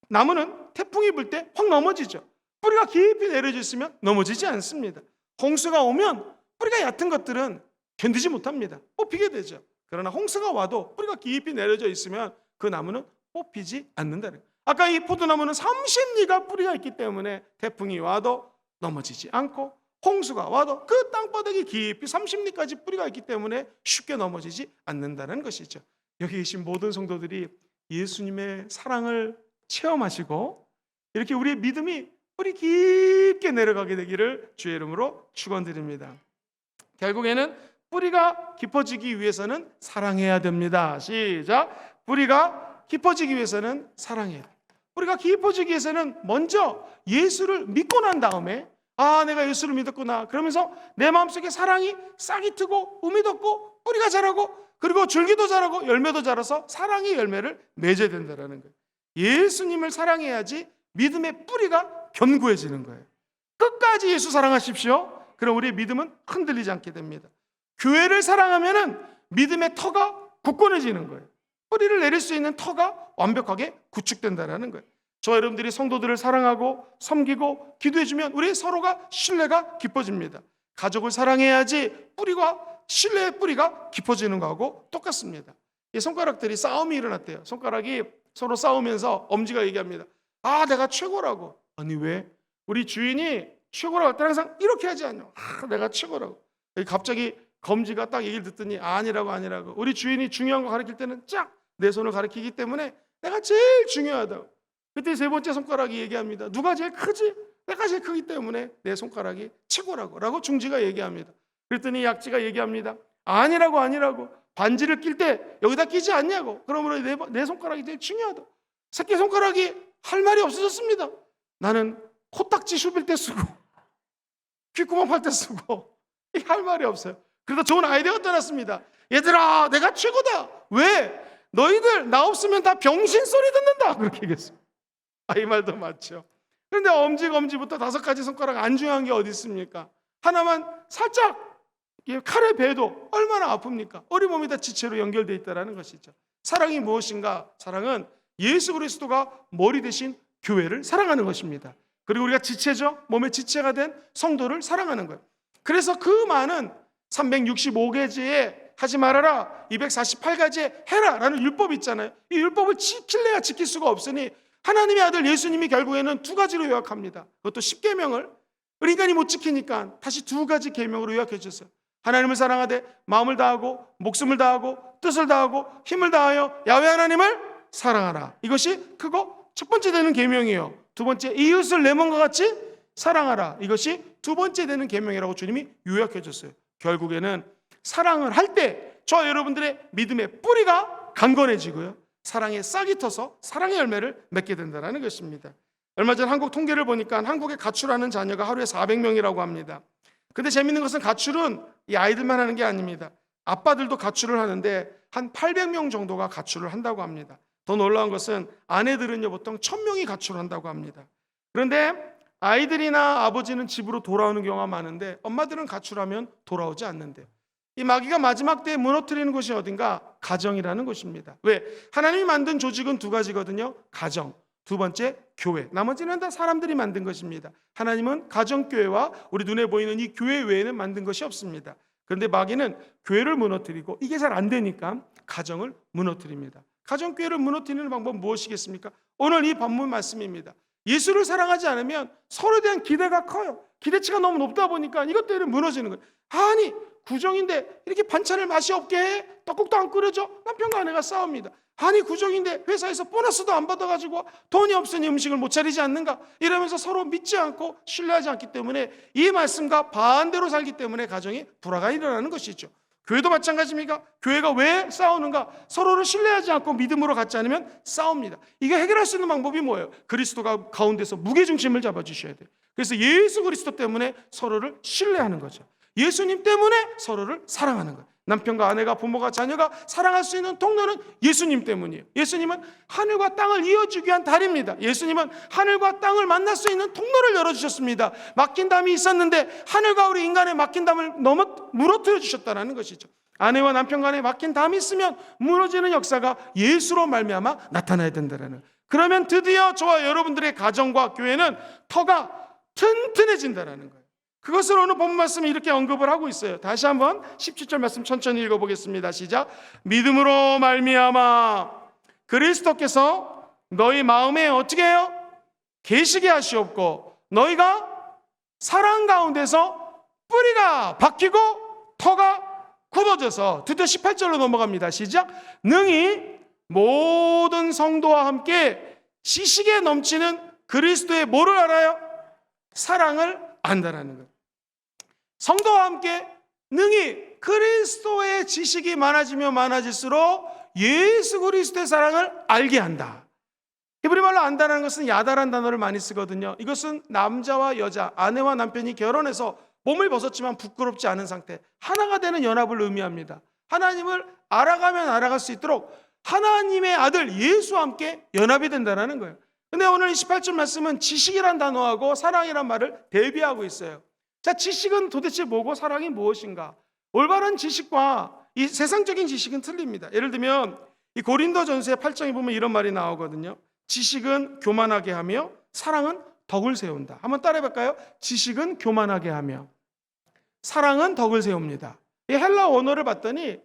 A: 나무는 태풍이 불 때 확 넘어지죠. 뿌리가 깊이 내려져 있으면 넘어지지 않습니다. 홍수가 오면 뿌리가 얕은 것들은 견디지 못합니다. 뽑히게 되죠. 그러나 홍수가 와도 뿌리가 깊이 내려져 있으면 그 나무는 뽑히지 않는다는 거예요. 아까 이 포도나무는 30리가 뿌리가 있기 때문에 태풍이 와도 넘어지지 않고, 홍수가 와도 그 땅바닥이 깊이 30리까지 뿌리가 있기 때문에 쉽게 넘어지지 않는다는 것이죠. 여기 계신 모든 성도들이 예수님의 사랑을 체험하시고 이렇게 우리의 믿음이 뿌리 깊게 내려가게 되기를 주의 이름으로 축원드립니다. 결국에는 뿌리가 깊어지기 위해서는 사랑해야 됩니다. 시작. 뿌리가 깊어지기 위해서는 사랑해야 됩니다. 뿌리가 깊어지기 위해서는 먼저 예수를 믿고 난 다음에, 아, 내가 예수를 믿었구나, 그러면서 내 마음속에 사랑이 싹이 트고 um이 돋고 뿌리가 자라고, 그리고 줄기도 자라고 열매도 자라서 사랑의 열매를 맺어야 된다는 거예요. 예수님을 사랑해야지 믿음의 뿌리가 견고해지는 거예요. 끝까지 예수 사랑하십시오. 그럼 우리의 믿음은 흔들리지 않게 됩니다. 교회를 사랑하면은 믿음의 터가 굳건해지는 거예요. 뿌리를 내릴 수 있는 터가 완벽하게 구축된다는 거예요. 저와 여러분들이 성도들을 사랑하고 섬기고 기도해주면 우리 서로가 신뢰가 깊어집니다. 가족을 사랑해야지 뿌리가, 신뢰의 뿌리가 깊어지는 거하고 똑같습니다. 이 손가락들이 싸움이 일어났대요. 손가락이 서로 싸우면서 엄지가 얘기합니다. 아, 내가 최고라고. 아니 왜? 우리 주인이 최고라고 할 때 항상 이렇게 하지 않냐. 아, 내가 최고라고. 갑자기 검지가 딱 얘기를 듣더니 아니라고. 우리 주인이 중요한 거 가르칠 때는 쫙 내 손을 가르치기 때문에 내가 제일 중요하다고. 그때 세 번째 손가락이 얘기합니다. 누가 제일 크지? 내가 제일 크기 때문에 내 손가락이 최고라고 라고 중지가 얘기합니다. 그랬더니 약지가 얘기합니다. 아니라고. 반지를 낄 때 여기다 끼지 않냐고. 그러므로 내 손가락이 제일 중요하다. 새끼 손가락이 할 말이 없어졌습니다. 나는 코딱지 슈빌 때 쓰고 귓구멍 팔 때 쓰고 할 말이 없어요. 그래서 좋은 아이디어가 떠났습니다. 얘들아, 내가 최고다. 왜? 너희들 나 없으면 다 병신 소리 듣는다. 그렇게 얘기했어요. 이 말도 맞죠. 그런데 엄지부터 5가지 손가락 안 중요한 게 어디 있습니까? 하나만 살짝 칼에 베도 얼마나 아픕니까? 우리 몸이 다 지체로 연결되어 있다는 것이죠. 사랑이 무엇인가? 사랑은 예수 그리스도가 머리 대신 교회를 사랑하는 것입니다. 그리고 우리가 지체죠. 몸의 지체가 된 성도를 사랑하는 거예요. 그래서 그 많은 365가지에 하지 말아라, 248가지에 해라 라는 율법이 있잖아요. 이 율법을 지킬래야 지킬 수가 없으니 하나님의 아들 예수님이 결국에는 2가지로 요약합니다. 그것도 10계명을 우리 인간이 못 지키니까 다시 2가지 계명으로 요약해 주셨어요. 하나님을 사랑하되 마음을 다하고 목숨을 다하고 뜻을 다하고 힘을 다하여 야훼 하나님을 사랑하라. 이것이 크고 첫 번째 되는 계명이에요. 두 번째, 이웃을 내 몸과 같이 사랑하라. 이것이 두 번째 되는 계명이라고 주님이 요약해 줬어요. 결국에는 사랑을 할 때 저와 여러분들의 믿음의 뿌리가 강건해지고요, 사랑의 싹이 터서 사랑의 열매를 맺게 된다는 것입니다. 얼마 전 한국 통계를 보니까 한국에 가출하는 자녀가 하루에 400명이라고 합니다. 근데 재밌는 것은 가출은 이 아이들만 하는 게 아닙니다. 아빠들도 가출을 하는데 한 800명 정도가 가출을 한다고 합니다. 더 놀라운 것은 아내들은요 보통 1000명이 가출한다고 합니다. 그런데 아이들이나 아버지는 집으로 돌아오는 경우가 많은데 엄마들은 가출하면 돌아오지 않는데요. 이 마귀가 마지막 때에 무너뜨리는 곳이 어딘가? 가정이라는 곳입니다. 왜? 하나님이 만든 조직은 2가지거든요. 가정, 두 번째 교회. 나머지는 다 사람들이 만든 것입니다. 하나님은 가정교회와 우리 눈에 보이는 이 교회 외에는 만든 것이 없습니다. 그런데 마귀는 교회를 무너뜨리고 이게 잘 안 되니까 가정을 무너뜨립니다. 가정교회를 무너뜨리는 방법은 무엇이겠습니까? 오늘 이 본문 말씀입니다. 예수를 사랑하지 않으면 서로에 대한 기대가 커요. 기대치가 너무 높다 보니까 이것 때문에 무너지는 거예요. 아니, 구정인데 이렇게 반찬을 맛이 없게 해? 떡국도 안 끓여줘? 남편과 아내가 싸웁니다. 아니, 구정인데 회사에서 보너스도 안 받아가지고 돈이 없으니 음식을 못 차리지 않는가? 이러면서 서로 믿지 않고 신뢰하지 않기 때문에 이 말씀과 반대로 살기 때문에 가정이 불화가 일어나는 것이죠. 교회도 마찬가지입니까? 교회가 왜 싸우는가? 서로를 신뢰하지 않고 믿음으로 갖지 않으면 싸웁니다. 이게 해결할 수 있는 방법이 뭐예요? 그리스도가 가운데서 무게중심을 잡아주셔야 돼요. 그래서 예수 그리스도 때문에 서로를 신뢰하는 거죠. 예수님 때문에 서로를 사랑하는 거예요. 남편과 아내가, 부모가, 자녀가 사랑할 수 있는 통로는 예수님 때문이에요. 예수님은 하늘과 땅을 이어주기 위한 다리입니다. 예수님은 하늘과 땅을 만날 수 있는 통로를 열어주셨습니다. 막힌 담이 있었는데 하늘과 우리 인간의 막힌 담을 무너뜨려 주셨다는 것이죠. 아내와 남편 간에 막힌 담이 있으면 무너지는 역사가 예수로 말미암아 나타나야 된다는. 그러면 드디어 저와 여러분들의 가정과 교회는 터가 튼튼해진다는 거예요. 그것을 오늘 본문 말씀이 이렇게 언급을 하고 있어요. 다시 한번 17절 말씀 천천히 읽어보겠습니다. 시작. 믿음으로 말미암아 그리스도께서 너희 마음에 어떻게 해요? 계시게 하시옵고 너희가 사랑 가운데서 뿌리가 박히고 터가 굳어져서, 드디어 18절로 넘어갑니다. 시작. 능히 모든 성도와 함께 지식에 넘치는 그리스도의 뭐를 알아요? 사랑을 안다라는 거예요. 성도와 함께 능히 그리스도의 지식이 많아지면 많아질수록 예수 그리스도의 사랑을 알게 한다. 히브리 말로 안다는 것은 야다라는 단어를 많이 쓰거든요. 이것은 남자와 여자, 아내와 남편이 결혼해서 몸을 벗었지만 부끄럽지 않은 상태, 하나가 되는 연합을 의미합니다. 하나님을 알아가면 알아갈 수 있도록 하나님의 아들 예수와 함께 연합이 된다는 거예요. 근데 오늘 28절 말씀은 지식이란 단어하고 사랑이란 말을 대비하고 있어요. 자, 지식은 도대체 뭐고 사랑이 무엇인가? 올바른 지식과 이 세상적인 지식은 틀립니다. 예를 들면 이 고린도전서의 8장에 보면 이런 말이 나오거든요. 지식은 교만하게 하며 사랑은 덕을 세운다. 한번 따라해 볼까요? 지식은 교만하게 하며 사랑은 덕을 세웁니다. 이 헬라 원어를 봤더니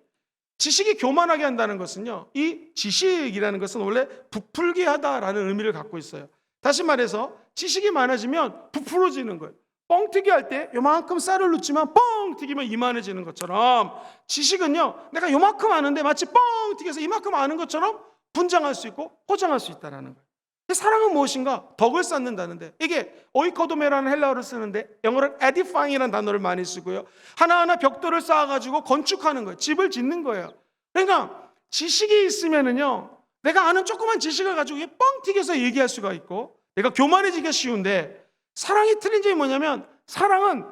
A: 지식이 교만하게 한다는 것은요, 이 지식이라는 것은 원래 부풀게 하다라는 의미를 갖고 있어요. 다시 말해서 지식이 많아지면 부풀어지는 거예요. 뻥튀기 할 때 요만큼 쌀을 넣지만 뻥 튀기면 이만해지는 것처럼 지식은요, 내가 요만큼 아는데 마치 뻥 튀겨서 이만큼 아는 것처럼 분장할 수 있고 포장할 수 있다는 거예요. 사랑은 무엇인가? 덕을 쌓는다는데, 이게 오이코도메라는 헬라어를 쓰는데 영어로는 edifying이라는 단어를 많이 쓰고요, 하나하나 벽돌을 쌓아가지고 건축하는 거예요. 집을 짓는 거예요. 그러니까 지식이 있으면은요, 내가 아는 조그만 지식을 가지고 뻥 튀겨서 얘기할 수가 있고, 내가 교만해지기가 쉬운데, 사랑이 틀린 점이 뭐냐면 사랑은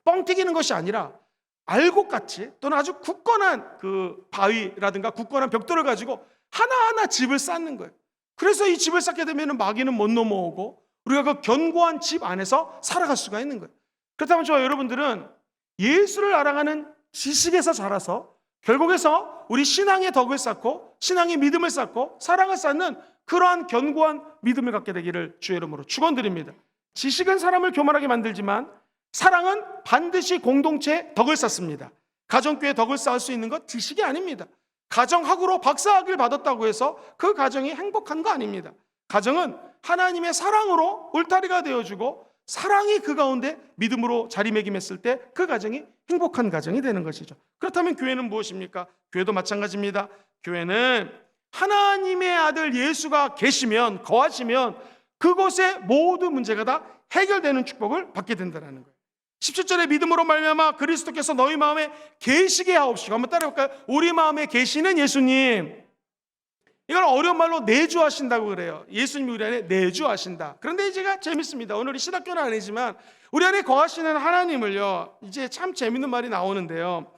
A: 뻥 튀기는 것이 아니라 알곡같이 또는 아주 굳건한 그 바위라든가 굳건한 벽돌을 가지고 하나하나 집을 쌓는 거예요. 그래서 이 집을 쌓게 되면 마귀는 못 넘어오고 우리가 그 견고한 집 안에서 살아갈 수가 있는 거예요. 그렇다면 저와 여러분들은 예수를 알아가는 지식에서 자라서 결국에서 우리 신앙의 덕을 쌓고 신앙의 믿음을 쌓고 사랑을 쌓는 그러한 견고한 믿음을 갖게 되기를 주의 이름으로 축원드립니다. 지식은 사람을 교만하게 만들지만 사랑은 반드시 공동체의 덕을 쌓습니다. 가정교회의 덕을 쌓을 수 있는 것 지식이 아닙니다. 가정학으로 박사학위를 받았다고 해서 그 가정이 행복한 거 아닙니다. 가정은 하나님의 사랑으로 울타리가 되어주고 사랑이 그 가운데 믿음으로 자리매김했을 때 그 가정이 행복한 가정이 되는 것이죠. 그렇다면 교회는 무엇입니까? 교회도 마찬가지입니다. 교회는 하나님의 아들 예수가 계시면, 거하시면 그곳의 모든 문제가 다 해결되는 축복을 받게 된다는 거예요. 17절에 믿음으로 말미암아 그리스도께서 너희 마음에 계시게 하옵시고, 한번 따라해볼까요? 우리 마음에 계시는 예수님. 이걸 어려운 말로 내주하신다고 그래요. 예수님이 우리 안에 내주하신다. 그런데 제가 재밌습니다. 오늘이 신학교는 아니지만 우리 안에 거하시는 하나님을요, 이제 참 재밌는 말이 나오는데요,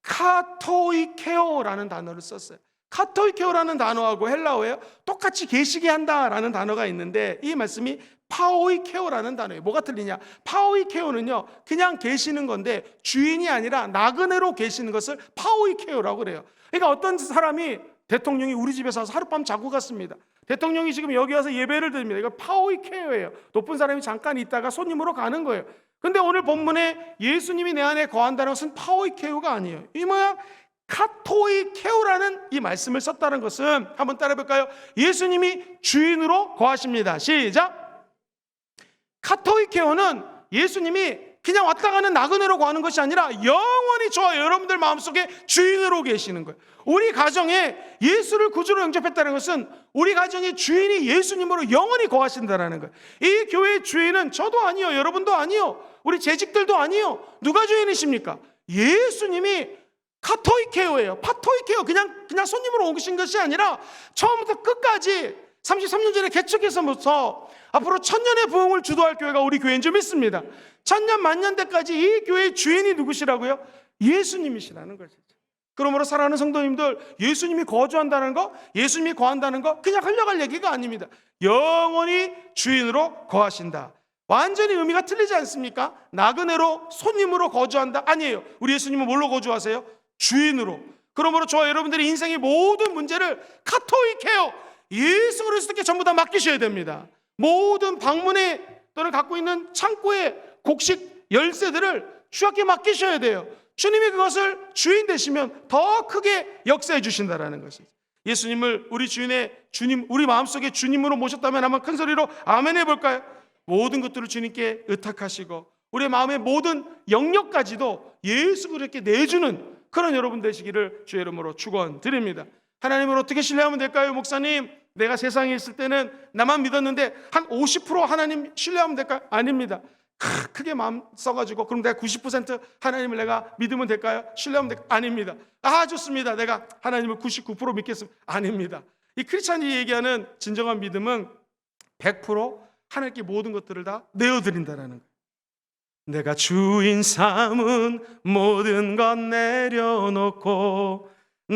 A: 카토이케오라는 단어를 썼어요. 카토이케오라는 단어하고 헬라어에 똑같이 계시게 한다라는 단어가 있는데 이 말씀이 파오이케오라는 단어예요. 뭐가 틀리냐? 파오이케오는요, 그냥 계시는 건데 주인이 아니라 나그네로 계시는 것을 파오이케오라고 그래요. 그러니까 어떤 사람이, 대통령이 우리 집에서 와서 하룻밤 자고 갔습니다. 대통령이 지금 여기 와서 예배를 드립니다. 이거 파오이케오예요. 높은 사람이 잠깐 있다가 손님으로 가는 거예요. 근데 오늘 본문에 예수님이 내 안에 거한다는 것은 파오이케오가 아니에요. 이 뭐야? 카토이케오라는 이 말씀을 썼다는 것은, 한번 따라해 볼까요? 예수님이 주인으로 거하십니다. 시작. 카토이케오는 예수님이 그냥 왔다 가는 나그네로 거하는 것이 아니라 영원히 저와 여러분들 마음속에 주인으로 계시는 거예요. 우리 가정에 예수를 구주로 영접했다는 것은 우리 가정의 주인이 예수님으로 영원히 거하신다는 거예요. 이 교회의 주인은 저도 아니요, 여러분도 아니요, 우리 재직들도 아니요. 누가 주인이십니까? 예수님이 카토이케오예요. 파토이케오, 그냥 손님으로 오신 것이 아니라 처음부터 끝까지 33년 전에 개척해서부터 앞으로 1000년의 부흥을 주도할 교회가 우리 교회인 줄 믿습니다. 1000년 만년 때까지 이 교회의 주인이 누구시라고요? 예수님이시라는 것이죠. 그러므로 사랑하는 성도님들, 예수님이 거주한다는 거, 예수님이 거한다는 거 그냥 흘려갈 얘기가 아닙니다. 영원히 주인으로 거하신다. 완전히 의미가 틀리지 않습니까? 나그네로, 손님으로 거주한다? 아니에요. 우리 예수님은 뭘로 거주하세요? 주인으로. 그러므로 저와 여러분들의 인생의 모든 문제를 카토이케오, 예수 그리스도께 전부 다 맡기셔야 됩니다. 모든 방문에 또는 갖고 있는 창고의 곡식 열쇠들을 주님께 맡기셔야 돼요. 주님이 그것을 주인 되시면 더 크게 역사해 주신다라는 것이죠. 예수님을 우리 주인의 주님, 우리 마음속에 주님으로 모셨다면 한번 큰 소리로 아멘 해볼까요? 모든 것들을 주님께 의탁하시고 우리의 마음의 모든 영역까지도 예수 그리스도께 내주는 그런 여러분 되시기를 주의 이름으로 축원드립니다. 하나님을 어떻게 신뢰하면 될까요? 목사님, 내가 세상에 있을 때는 나만 믿었는데 한 50% 하나님 신뢰하면 될까요? 아닙니다. 크게 마음 써가지고 그럼 내가 90% 하나님을 내가 믿으면 될까요? 신뢰하면 될까요? 아닙니다. 아, 좋습니다. 내가 하나님을 99% 믿겠습니다. 아닙니다. 이 크리스찬이 얘기하는 진정한 믿음은 100% 하나님께 모든 것들을 다 내어드린다는 거예요. 내가 주인 삼은 모든 것 내려놓고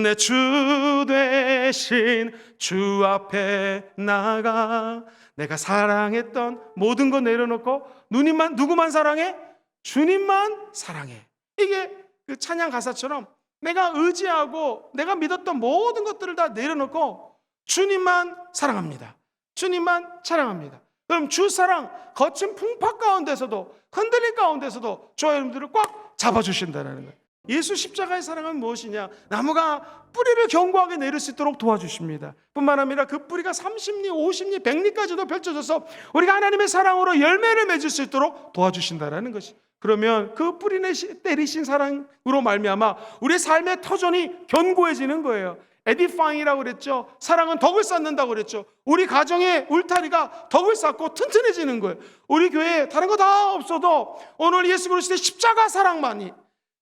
A: 내 주 되신 주 앞에 나가. 내가 사랑했던 모든 거 내려놓고 누구만 사랑해? 주님만 사랑해. 이게 그 찬양 가사처럼 내가 의지하고 내가 믿었던 모든 것들을 다 내려놓고 주님만 사랑합니다. 주님만 사랑합니다. 그럼 주 사랑 거친 풍파 가운데서도 흔들릴 가운데서도 저와 여러분들을 꽉 잡아주신다는 거예요. 예수 십자가의 사랑은 무엇이냐? 나무가 뿌리를 견고하게 내릴 수 있도록 도와주십니다. 뿐만 아니라 그 뿌리가 30리, 50리, 100리까지도 펼쳐져서 우리가 하나님의 사랑으로 열매를 맺을 수 있도록 도와주신다는 것이. 그러면 그 뿌리 내리신 사랑으로 말미암아 우리의 삶의 터전이 견고해지는 거예요. 에디파잉이라고 그랬죠. 사랑은 덕을 쌓는다고 그랬죠. 우리 가정의 울타리가 덕을 쌓고 튼튼해지는 거예요. 우리 교회에 다른 거 다 없어도 오늘 예수 그리스도의 십자가 사랑만이,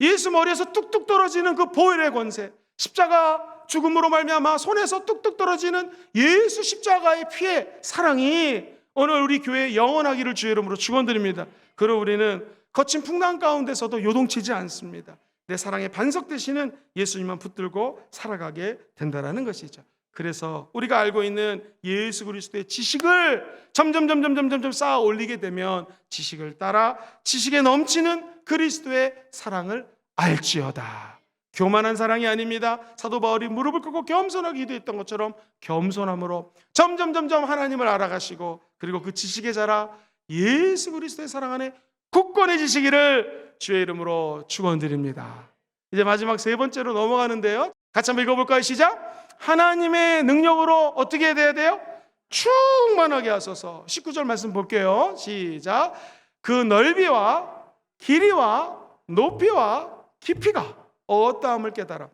A: 예수 머리에서 뚝뚝 떨어지는 그 보혈의 권세, 십자가 죽음으로 말미암아 손에서 뚝뚝 떨어지는 예수 십자가의 피의 사랑이 오늘 우리 교회에 영원하기를 주의 이름으로 축원드립니다. 그리고 우리는 거친 풍랑 가운데서도 요동치지 않습니다. 내 사랑의 반석 되시는 예수님만 붙들고 살아가게 된다는 것이죠. 그래서 우리가 알고 있는 예수 그리스도의 지식을 점점 쌓아 올리게 되면 지식을 따라 지식에 넘치는 그리스도의 사랑을 알지어다. 교만한 사랑이 아닙니다. 사도 바울이 무릎을 꿇고 겸손하게 기도했던 것처럼 겸손함으로 점점 하나님을 알아가시고, 그리고 그 지식에 자라 예수 그리스도의 사랑 안에 굳건해지시기를 주의 이름으로 축원드립니다. 이제 마지막 세 번째로 넘어가는데요. 같이 한번 읽어볼까요? 시작. 하나님의 능력으로 어떻게 돼야 돼요? 충만하게 하소서. 19절 말씀 볼게요. 시작. 그 넓이와 길이와 높이와 깊이가 어떠함을 깨달아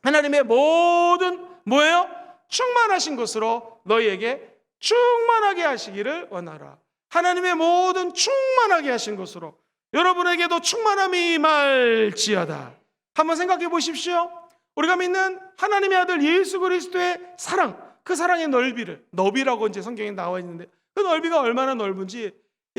A: 하나님의 모든 뭐예요? 충만하신 것으로 너희에게 충만하게 하시기를 원하라. 하나님의 모든 충만하게 하신 것으로 여러분에게도 충만함이 임할지어다. 한번 생각해 보십시오. 우리가 믿는 하나님의 아들 예수 그리스도의 사랑, 그 사랑의 너비라고 이제 성경에 나와 있는데 그 넓이가 얼마나 넓은지,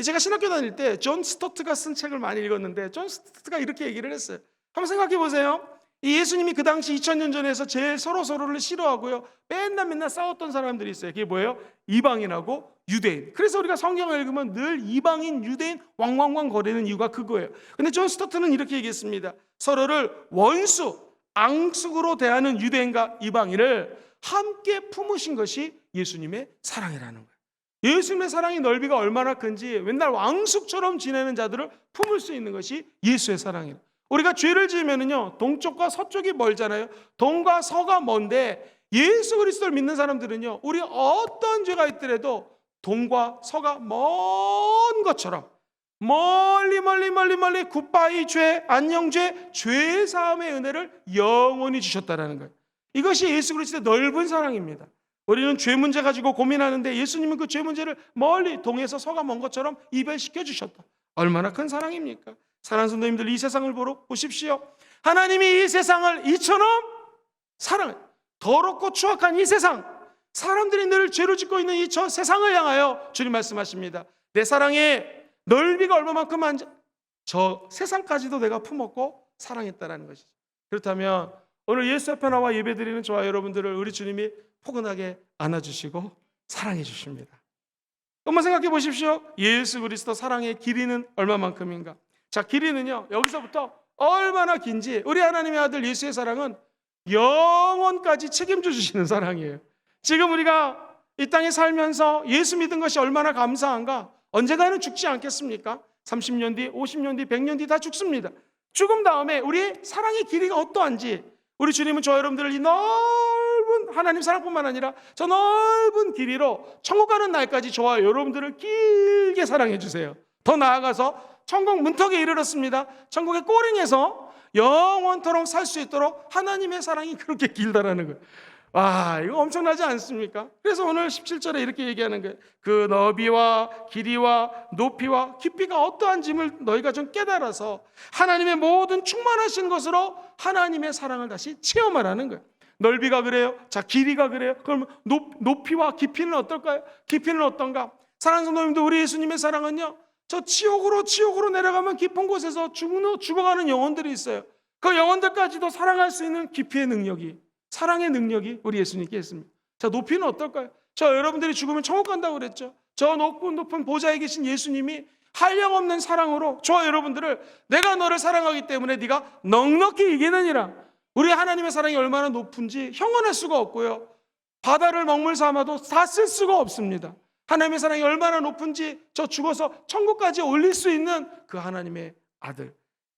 A: 제가 신학교 다닐 때 존 스토트가 쓴 책을 많이 읽었는데 존 스토트가 이렇게 얘기를 했어요. 한번 생각해 보세요. 이 예수님이 그 당시 2000년 전에서 제일 서로를 싫어하고요, 맨날 싸웠던 사람들이 있어요. 그게 뭐예요? 이방인하고 유대인. 그래서 우리가 성경을 읽으면 늘 이방인, 유대인 왕왕왕 거리는 이유가 그거예요. 근데 존 스토트는 이렇게 얘기했습니다. 서로를 원수, 앙숙으로 대하는 유대인과 이방인을 함께 품으신 것이 예수님의 사랑이라는 거예요. 예수님의 사랑의 넓이가 얼마나 큰지 맨날 왕숙처럼 지내는 자들을 품을 수 있는 것이 예수의 사랑이에요. 우리가 죄를 지으면은요, 동쪽과 서쪽이 멀잖아요. 동과 서가 먼데 예수 그리스도를 믿는 사람들은요, 우리 어떤 죄가 있더라도 동과 서가 먼 것처럼 멀리 굿바이 죄, 안녕죄, 죄 사함의 은혜를 영원히 주셨다라는 거예요. 이것이 예수 그리스도의 넓은 사랑입니다. 우리는 죄 문제 가지고 고민하는데 예수님은 그 죄 문제를 멀리 동에서 서가 먼 것처럼 이별시켜 주셨다. 얼마나 큰 사랑입니까? 사랑하는 성도님들, 이 세상을 보십시오. 하나님이 이 세상을 이처럼 사랑해, 더럽고 추악한 이 세상, 사람들이 늘 죄를 짓고 있는 이 저 세상을 향하여 주님 말씀하십니다. 내 사랑의 넓이가 얼마만큼 한지 저 세상까지도 내가 품었고 사랑했다라는 것이죠. 그렇다면 오늘 예수 앞에 나와 예배드리는 저와 여러분들을 우리 주님이 포근하게 안아주시고 사랑해 주십니다. 한번 생각해 보십시오. 예수 그리스도 사랑의 길이는 얼마만큼인가? 자, 길이는요, 여기서부터 얼마나 긴지, 우리 하나님의 아들 예수의 사랑은 영원까지 책임져 주시는 사랑이에요. 지금 우리가 이 땅에 살면서 예수 믿은 것이 얼마나 감사한가? 언젠가는 죽지 않겠습니까? 30년 뒤, 50년 뒤, 100년 뒤 다 죽습니다. 죽음 다음에 우리의 사랑의 길이가 어떠한지, 우리 주님은 저 여러분들을 이 넓은 하나님 사랑뿐만 아니라 저 넓은 길이로 천국 가는 날까지 저와 여러분들을 길게 사랑해 주세요. 더 나아가서 천국 문턱에 이르렀습니다. 천국의 꼬링에서 영원토록 살 수 있도록 하나님의 사랑이 그렇게 길다라는 거예요. 와, 이거 엄청나지 않습니까? 그래서 오늘 17절에 이렇게 얘기하는 거예요. 그 너비와 길이와 높이와 깊이가 어떠한지를 너희가 좀 깨달아서 하나님의 모든 충만하신 것으로 하나님의 사랑을 다시 체험하라는 거예요. 넓이가 그래요. 자, 길이가 그래요. 그럼 높이와 깊이는 어떨까요? 깊이는 어떤가? 사랑하는 성도님들, 우리 예수님의 사랑은요, 저 지옥으로 내려가면 깊은 곳에서 죽어가는 영혼들이 있어요. 그 영혼들까지도 사랑할 수 있는 깊이의 능력이, 사랑의 능력이 우리 예수님께 있습니다. 자, 높이는 어떨까요? 저 여러분들이 죽으면 천국 간다고 그랬죠. 저 높은 높은 보좌에 계신 예수님이 한량없는 사랑으로 저와 여러분들을, 내가 너를 사랑하기 때문에 네가 넉넉히 이기느니라. 우리 하나님의 사랑이 얼마나 높은지 형언할 수가 없고요, 바다를 먹물 삼아도 다 쓸 수가 없습니다. 하나님의 사랑이 얼마나 높은지 저 죽어서 천국까지 올릴 수 있는 그 하나님의 아들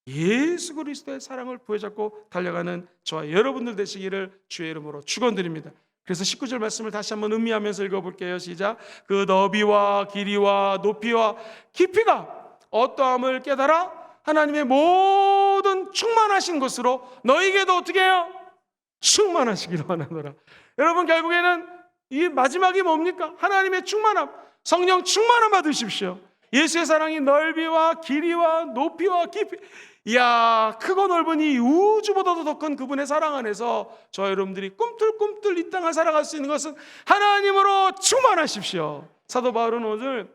A: 예수 그리스도의 사랑을 부여잡고 달려가는 저와 여러분들 되시기를 주의 이름으로 축원드립니다. 그래서 19절 말씀을 다시 한번 음미하면서 읽어볼게요. 시작. 그 너비와 길이와 높이와 깊이가 어떠함을 깨달아 하나님의 모든 충만하신 것으로 너희에게도 어떻게 해요? 충만하시기를 원하노라. 여러분, 결국에는 이 마지막이 뭡니까? 하나님의 충만함, 성령 충만함 받으십시오. 예수의 사랑이 넓이와 길이와 높이와 깊이, 이야, 크고 넓은 이 우주보다도 더 큰 그분의 사랑 안에서 저 여러분들이 꿈틀꿈틀 이 땅을 살아갈 수 있는 것은 하나님으로 충만하십시오. 사도 바울은 오늘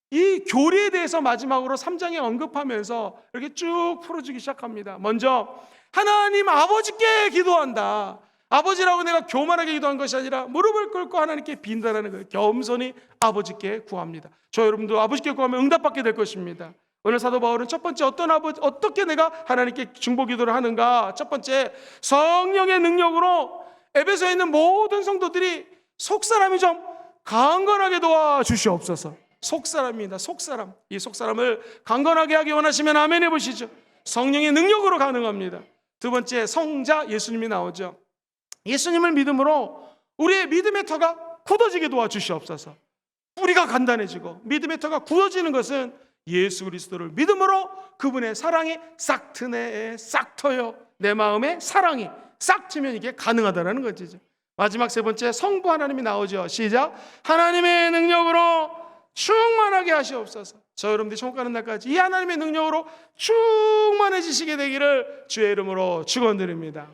A: 이 교리에 대해서 마지막으로 3장에 언급하면서 이렇게 쭉 풀어주기 시작합니다. 먼저 하나님 아버지께 기도한다. 아버지라고 내가 교만하게 기도한 것이 아니라 무릎을 꿇고 하나님께 빈다라는 거예요. 겸손히 아버지께 구합니다. 저 여러분도 아버지께 구하면 응답받게 될 것입니다. 오늘 사도 바울은 첫 번째 어떻게 내가 하나님께 중보 기도를 하는가? 첫 번째, 성령의 능력으로 에베소에 있는 모든 성도들이 속사람이 좀 강건하게 도와주시옵소서. 속사람입니다. 속사람. 이 속사람을 강건하게 하기 원하시면 아멘 해보시죠. 성령의 능력으로 가능합니다. 두 번째, 성자 예수님이 나오죠. 예수님을 믿음으로 우리의 믿음의 터가 굳어지게 도와주시옵소서. 뿌리가 간단해지고 믿음의 터가 굳어지는 것은 예수 그리스도를 믿음으로 그분의 사랑이 싹 트네 싹 터요. 내 마음에 사랑이 싹 트면 이게 가능하다는 거죠. 마지막 세 번째, 성부 하나님이 나오죠. 시작. 하나님의 능력으로 충만하게 하시옵소서. 저 여러분들이 천국 가는 날까지 이 하나님의 능력으로 충만해지시게 되기를 주의 이름으로 축원드립니다.